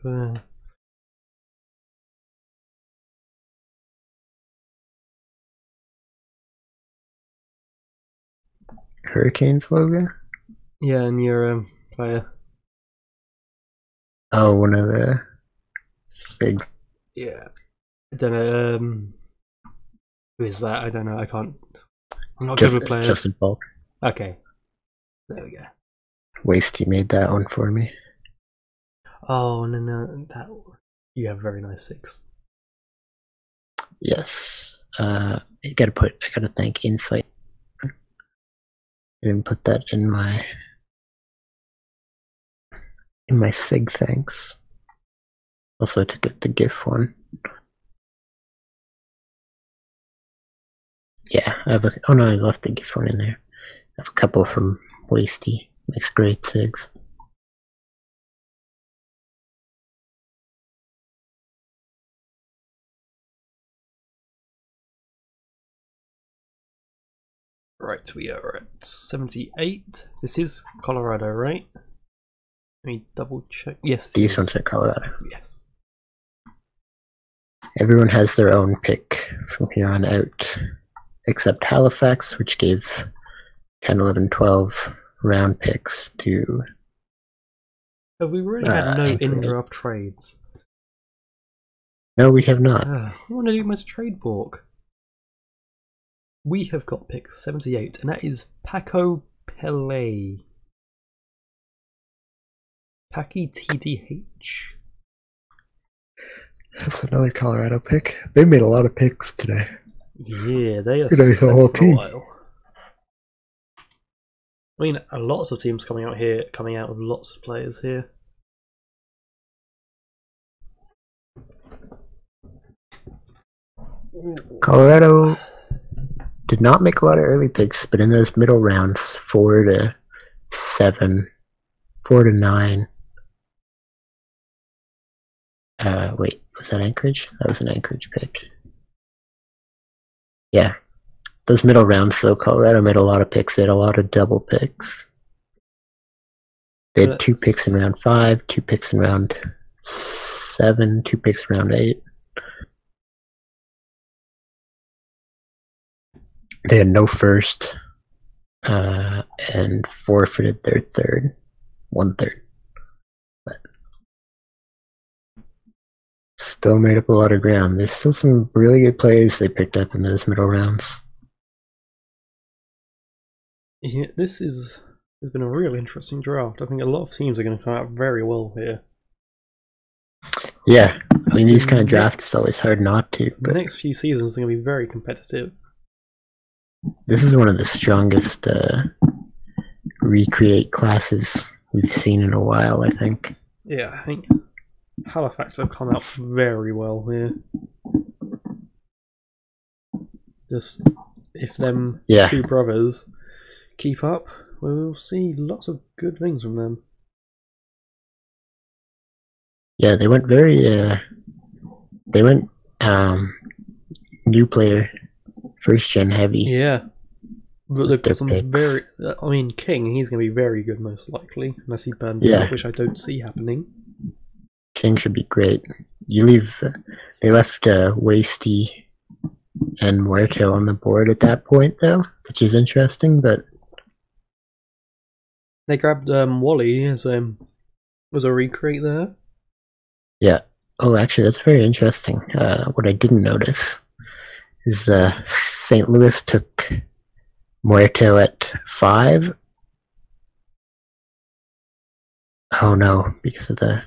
B: Hurricanes logo?
A: Yeah, and your player.
B: Oh, one of the SIG.
A: Yeah. I don't know, who is that? I don't know, I can't. I'm not good with players.
B: Justin Bulk.
A: Okay. There we go.
B: Wasty made that one for me.
A: Oh no, that you have a very nice 6.
B: Yes. I gotta thank Insight. I didn't put that in my SIG thanks. Also to get the GIF one. Yeah, I have oh no, I left the GIF one in there. I have a couple from Wasty. Makes great SIGs.
A: Right, we are at 78. This is Colorado, right? Let me double check. Yes,
B: These ones are Colorado.
A: Yes.
B: Everyone has their own pick from here on out, except Halifax, which gave 10, 11, 12 round picks to.
A: Have we really had no in-draft trades?
B: No, we have not.
A: I want to do my trade pork. We have got pick 78, and that is Paco Pele. Packy TDH.
B: That's another Colorado pick. They made a lot of picks today.
A: Yeah, they are
B: the whole team.
A: I mean, lots of teams coming out with lots of players here.
B: Colorado did not make a lot of early picks, but in those middle rounds, 4 to 7, 4 to 9. Wait, was that Anchorage? That was an Anchorage pick. Yeah. Those middle rounds, though, Colorado made a lot of picks. They had a lot of double picks. They had 2 picks in round 5, 2 picks in round 7, 2 picks in round 8. They had no first, and forfeited their third, 1/3. But still made up a lot of ground. There's still some really good players they picked up in those middle rounds.
A: Yeah, this has been a real interesting draft. I think a lot of teams are going to come out very well here.
B: Yeah, I mean, these kind of drafts, it's always hard not to.
A: But the next few seasons are going to be very competitive.
B: This is one of the strongest recreate classes we've seen in a while, I think.
A: Yeah, I think Halifax have come out very well here. Just if them 2 brothers keep up, we'll see lots of good things from them.
B: Yeah, they went new player, first gen heavy.
A: Yeah, but they've got some picks. I mean, King, he's going to be very good most likely, unless he burns out, which I don't see happening.
B: King should be great. They left Wasty and Muerto on the board at that point, though, which is interesting, but
A: they grabbed Wally as was a recreate there.
B: Yeah. Oh, actually, that's very interesting. What I didn't notice is St. Louis took Muerto at 5. Oh no, because of the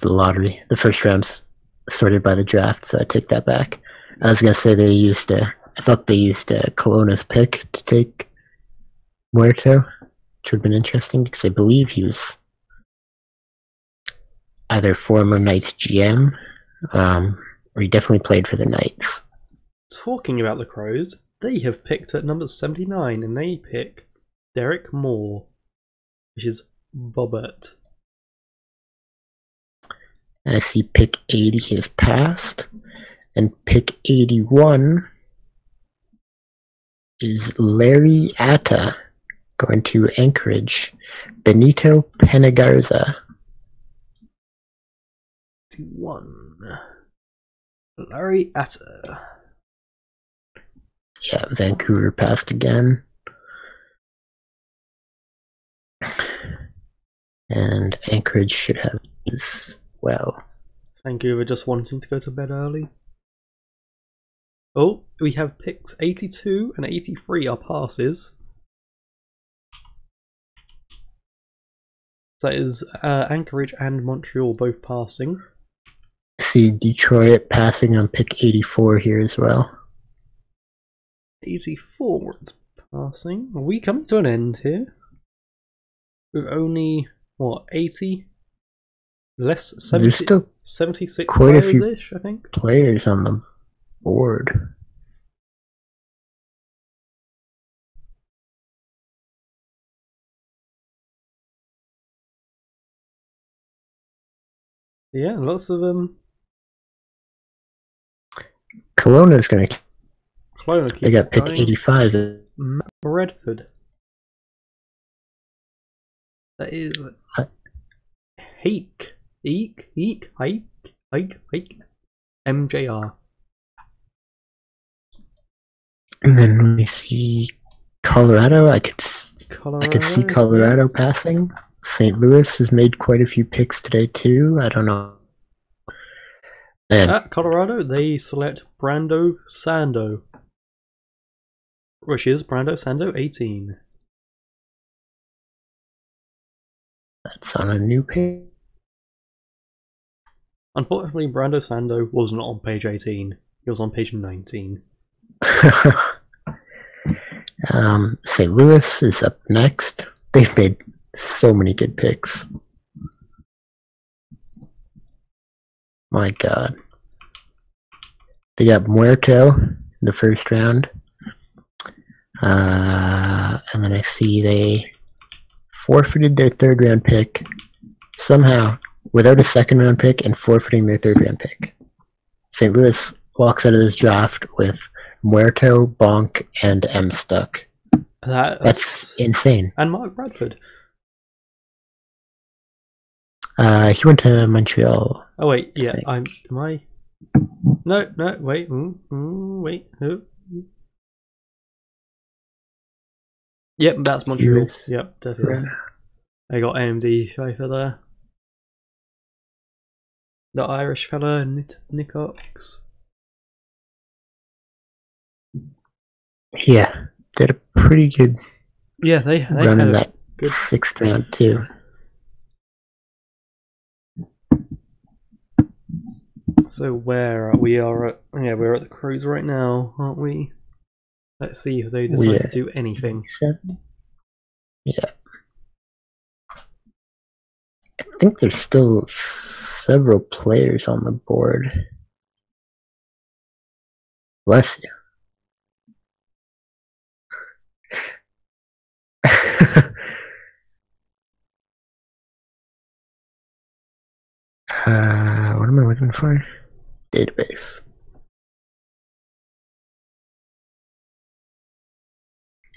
B: lottery. The first round's sorted by the draft, so I take that back. I was gonna say they used I thought they used Kelowna's pick to take Muerto, which would have been interesting because I believe he was either former Knights GM, or he definitely played for the Knights.
A: Talking about the Crows, they have picked at number 79, and they pick Derek Moore, which is Bobbert.
B: I see pick 80 is passed, and pick 81 is Larry Atta, going to Anchorage. Benito Penegarza.
A: 1. Larry Atta.
B: Yeah, Vancouver passed again. And Anchorage should have as well.
A: Vancouver just wanting to go to bed early. Oh, we have picks 82 and 83 are passes. So that is Anchorage and Montreal both passing.
B: See Detroit passing on pick 84 here as well.
A: 84 it's passing. Are we coming to an end here? With only, what, 80? Less, 70,
B: There's still
A: 76
B: quite a few
A: players-ish, I think.
B: players on the board.
A: Yeah, lots of
B: Kelowna's going to...
A: Kelowna keeps
B: They got pick
A: going.
B: 85.
A: Redford. That is Hake. Hake. MJR.
B: And then we see Colorado. I could see Colorado passing. St. Louis has made quite a few picks today too. I don't know. And
A: At Colorado, they select Brando Sando, which is Brando Sando 18.
B: that's on a new page.
A: Unfortunately, Brando Sando was not on page 18. He was on page 19.
B: St. Louis is up next. They've made so many good picks. My God. They got Muerto in the first round. And then I see they forfeited their third round pick somehow without a second round pick and forfeiting their third round pick. St. Louis walks out of this draft with Muerto, Bonk, and M Stuck. That's insane.
A: And Mark Bradford.
B: He went to Montreal.
A: Oh wait, yeah, No, wait, wait, who? Yep, that's Montreal. Yep, definitely. I got AMD over there. The Irish fella, Nick Ox.
B: Yeah, did a pretty good
A: they
B: run
A: had
B: in that
A: good
B: 6th round too.
A: So where are we? We're at the cruise right now, aren't we? Let's see if they decide to do anything.
B: Yeah. I think there's still several players on the board. Bless you. What am I looking for? Database.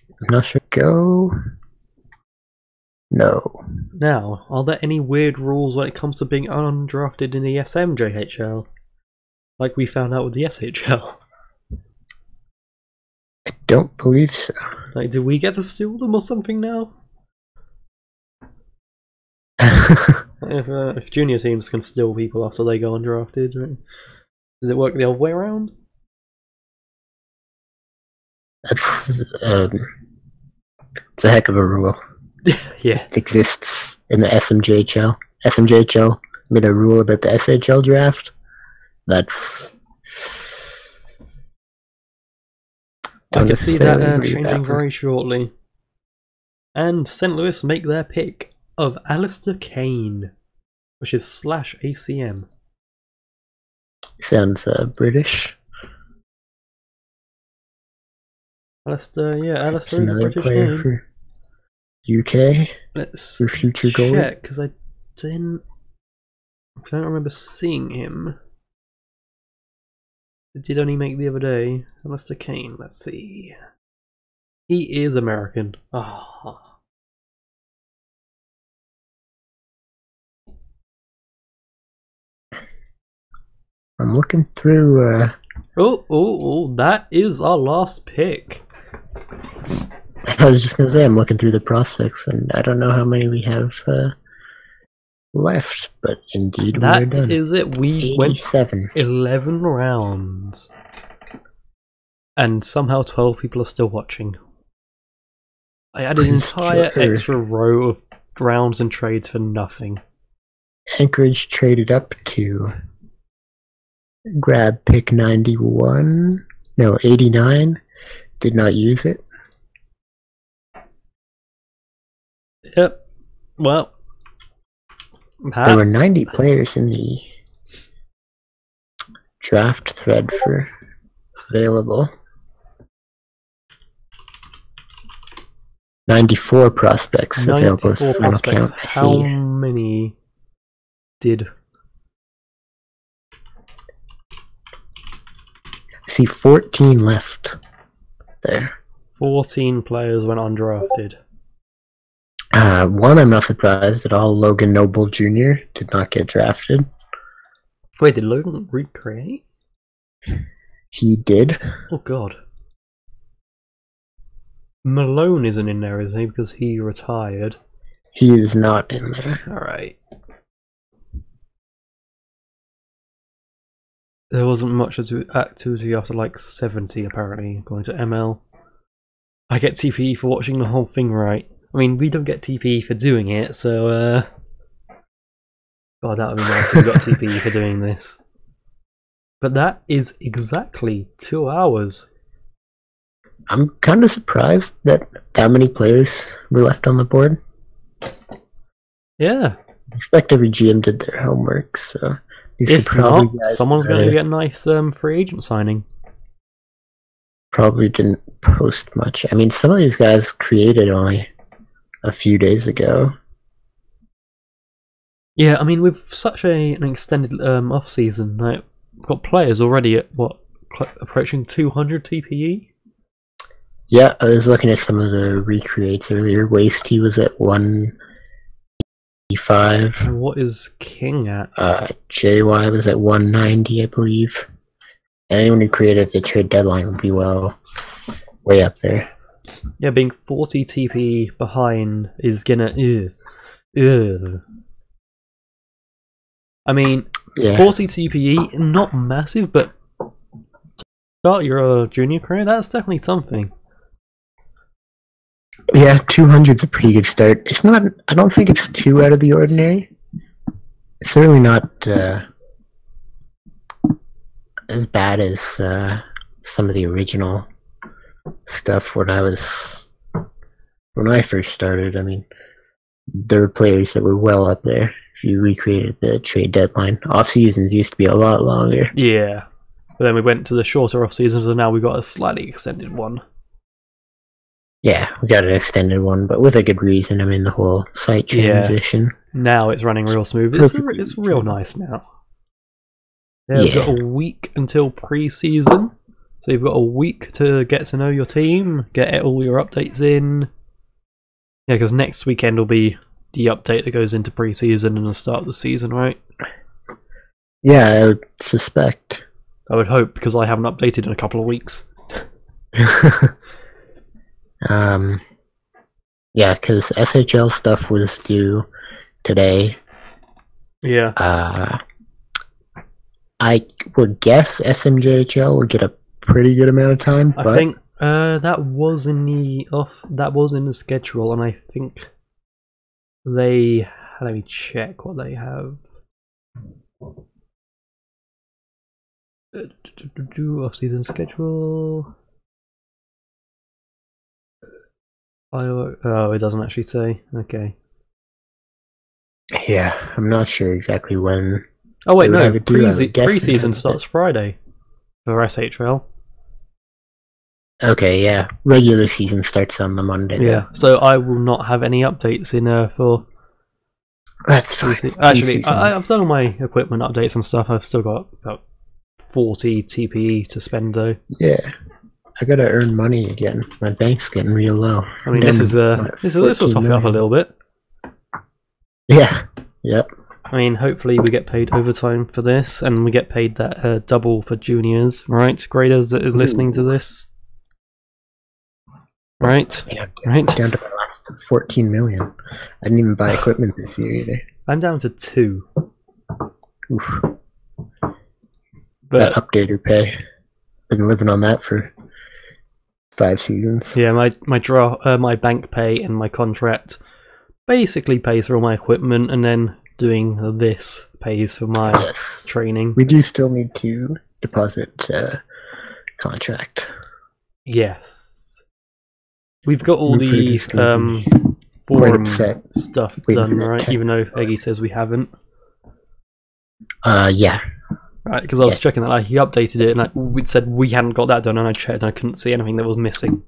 B: I'm not sure. Go. No.
A: Now, are there any weird rules when it comes to being undrafted in the SMJHL? Like we found out with the SHL?
B: I don't believe so.
A: Like, do we get to steal them or something now? If junior teams can steal people after they go undrafted, right? Does it work the other way around?
B: That's it's a heck of a rule.
A: Yeah.
B: It exists in the SMJHL. SMJHL made a rule about the SHL draft. That's...
A: I can see that changing very shortly. And St. Louis make their pick of Alistair Kane, which is /ACM.
B: Sounds British.
A: Alistair is a
B: Another
A: British
B: player
A: name.
B: for UK.
A: Let's
B: For future goalie.
A: check, because I don't remember seeing him. It did only make the other day. Alistair Kane, let's see. He is American. Ah.
B: I'm looking through.
A: Oh, that is our last pick.
B: I was just gonna say I'm looking through the prospects, and I don't know how many we have left, but indeed we're done.
A: That is it. We
B: 87.
A: went 11 rounds, and somehow 12 people are still watching. I added an entire extra row of rounds and trades for nothing.
B: Anchorage traded up to grab pick 91. No, 89. Did not use it.
A: Yep. Well,
B: there were 90 players in the draft thread for available. 94 prospects available as the final count.
A: How many did?
B: I see 14 left there.
A: 14 players went undrafted.
B: One, I'm not surprised at all. Logan Noble Jr. did not get drafted.
A: Wait, did Logan recreate?
B: He did.
A: Oh god. Malone isn't in there, is he? Because he retired.
B: He is not in there.
A: Alright. There wasn't much activity after like 70, apparently, according to ML. I get TPE for watching the whole thing, right? I mean, we don't get TPE for doing it, so, God, that would be nice if we got TPE for doing this. But that is exactly 2 hours.
B: I'm kind of surprised that many players were left on the board.
A: Yeah.
B: I expect every GM did their homework, so...
A: If not, someone's going to get a nice free agent signing.
B: Probably didn't post much. I mean, some of these guys created only a few days ago.
A: Yeah, I mean, with such an extended off season, like, we've got players already at what, approaching 200 TPE.
B: Yeah, I was looking at some of the recreates earlier. Wasty was at 185.
A: And what is King at?
B: JY was at 190, I believe. Anyone who created the trade deadline would be way up there.
A: Yeah, being 40 TP behind is gonna... I mean, yeah. 40 TPE, not massive, but to start your junior career, that's definitely something.
B: Yeah, 200's a pretty good start. It's not... I don't think it's too out of the ordinary. It's certainly not as bad as some of the original stuff when I first started. I mean, there were players that were well up there if you recreated the trade deadline. Off seasons used to be a lot longer.
A: Yeah, but then we went to the shorter off seasons, and now we got a slightly extended one.
B: Yeah, we got an extended one, but with a good reason. I mean, the whole site transition.
A: Yeah. Now it's running real smooth. It's real nice now. Yeah, we've got a week until pre-season. So you've got a week to get to know your team, get all your updates in. Yeah, because next weekend will be the update that goes into pre-season and the start of the season, right?
B: Yeah, I would suspect.
A: I would hope, because I haven't updated in a couple of weeks.
B: Yeah, because SHL stuff was due today.
A: Yeah.
B: I would guess SMJHL would get a pretty good amount of time.
A: I think that was in the schedule, and I think they. Let me check what they have. Off-season schedule. Oh, it doesn't actually say. Okay.
B: Yeah, I'm not sure exactly when.
A: Oh wait, no. Pre-season starts Friday for SHL.
B: Okay, yeah. Regular season starts on the Monday.
A: Yeah, so I will not have any updates in for.
B: That's fine.
A: Actually, I've done all my equipment updates and stuff. I've still got about 40 TPE to spend though.
B: Yeah. I gotta earn money again. My bank's getting real low.
A: I mean, this will top it up a little bit.
B: Yeah. Yep.
A: I mean, hopefully we get paid overtime for this, and we get paid that double for juniors, right? Graders that is listening to this, right?
B: Yeah,
A: right.
B: Down to my last 14 million. I didn't even buy equipment this year either.
A: I'm down to 2.
B: Oof.
A: But
B: that updater pay. Been living on that for 5 seasons.
A: Yeah, my bank pay and my contract basically pays for all my equipment, and then doing this pays for my
B: Yes.
A: training.
B: We do still need to deposit contract.
A: Yes. We've got all
B: Room for it
A: the
B: is gonna be
A: forum
B: upset
A: stuff
B: waiting for
A: done,
B: that
A: right?
B: tech.
A: Even though Eggy says we haven't.
B: Yeah.
A: Right, because I was
B: Yeah.
A: checking that, like, he updated it, and we'd said we hadn't got that done, and I checked, and I couldn't see anything that was missing.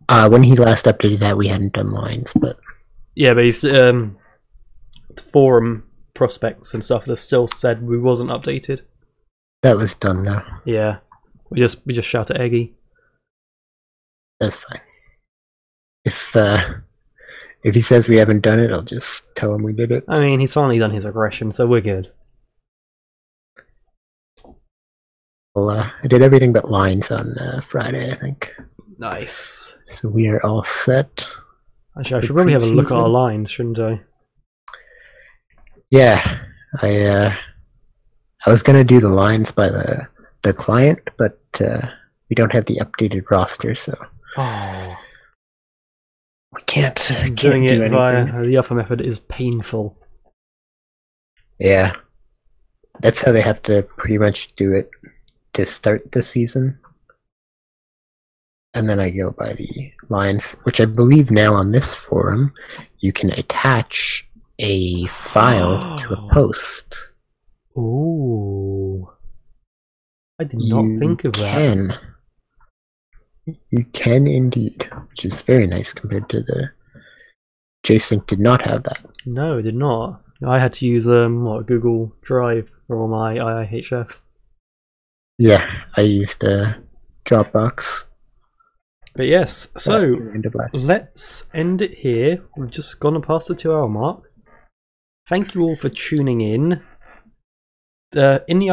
B: When he last updated that, we hadn't done lines, but
A: Yeah, but he's the forum prospects and stuff that still said we wasn't updated.
B: that was done now.
A: Yeah, we just shout at Eggy.
B: That's fine. If he says we haven't done it, I'll just tell him we did it.
A: I mean, he's finally done his aggression, so we're good.
B: Well, I did everything but lines on Friday, I think.
A: Nice.
B: So we are all set.
A: Actually, I
B: For
A: should probably have a look at our
B: pre-season?
A: lines, shouldn't I?
B: Yeah, I was gonna do the lines by the client, but we don't have the updated roster, so
A: Oh,
B: we can't
A: doing
B: do
A: it
B: anything.
A: via the upper method is painful.
B: Yeah, that's how they have to pretty much do it to start the season. And then I go by the lines, which I believe now on this forum, you can attach a file to a post.
A: Ooh. I did not think of that.
B: You can indeed, which is very nice compared to the JSync did not have that.
A: No, it did not. I had to use Google Drive for all my IIHF.
B: Yeah, I used Dropbox.
A: But yes, so
B: at the end of last year.
A: let's end it here. We've just gone past the 2-hour mark. Thank you all for tuning in. In the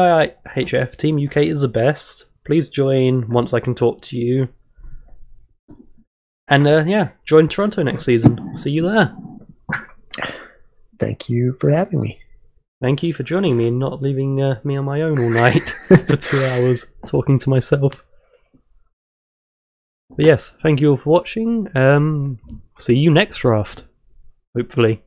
A: IIHF, Team UK is the best. Please join once I can talk to you. And yeah, join Toronto next season. See you there.
B: Thank you for having me.
A: Thank you for joining me and not leaving me on my own all night for 2 hours talking to myself. But yes, thank you all for watching. See you next draft, hopefully.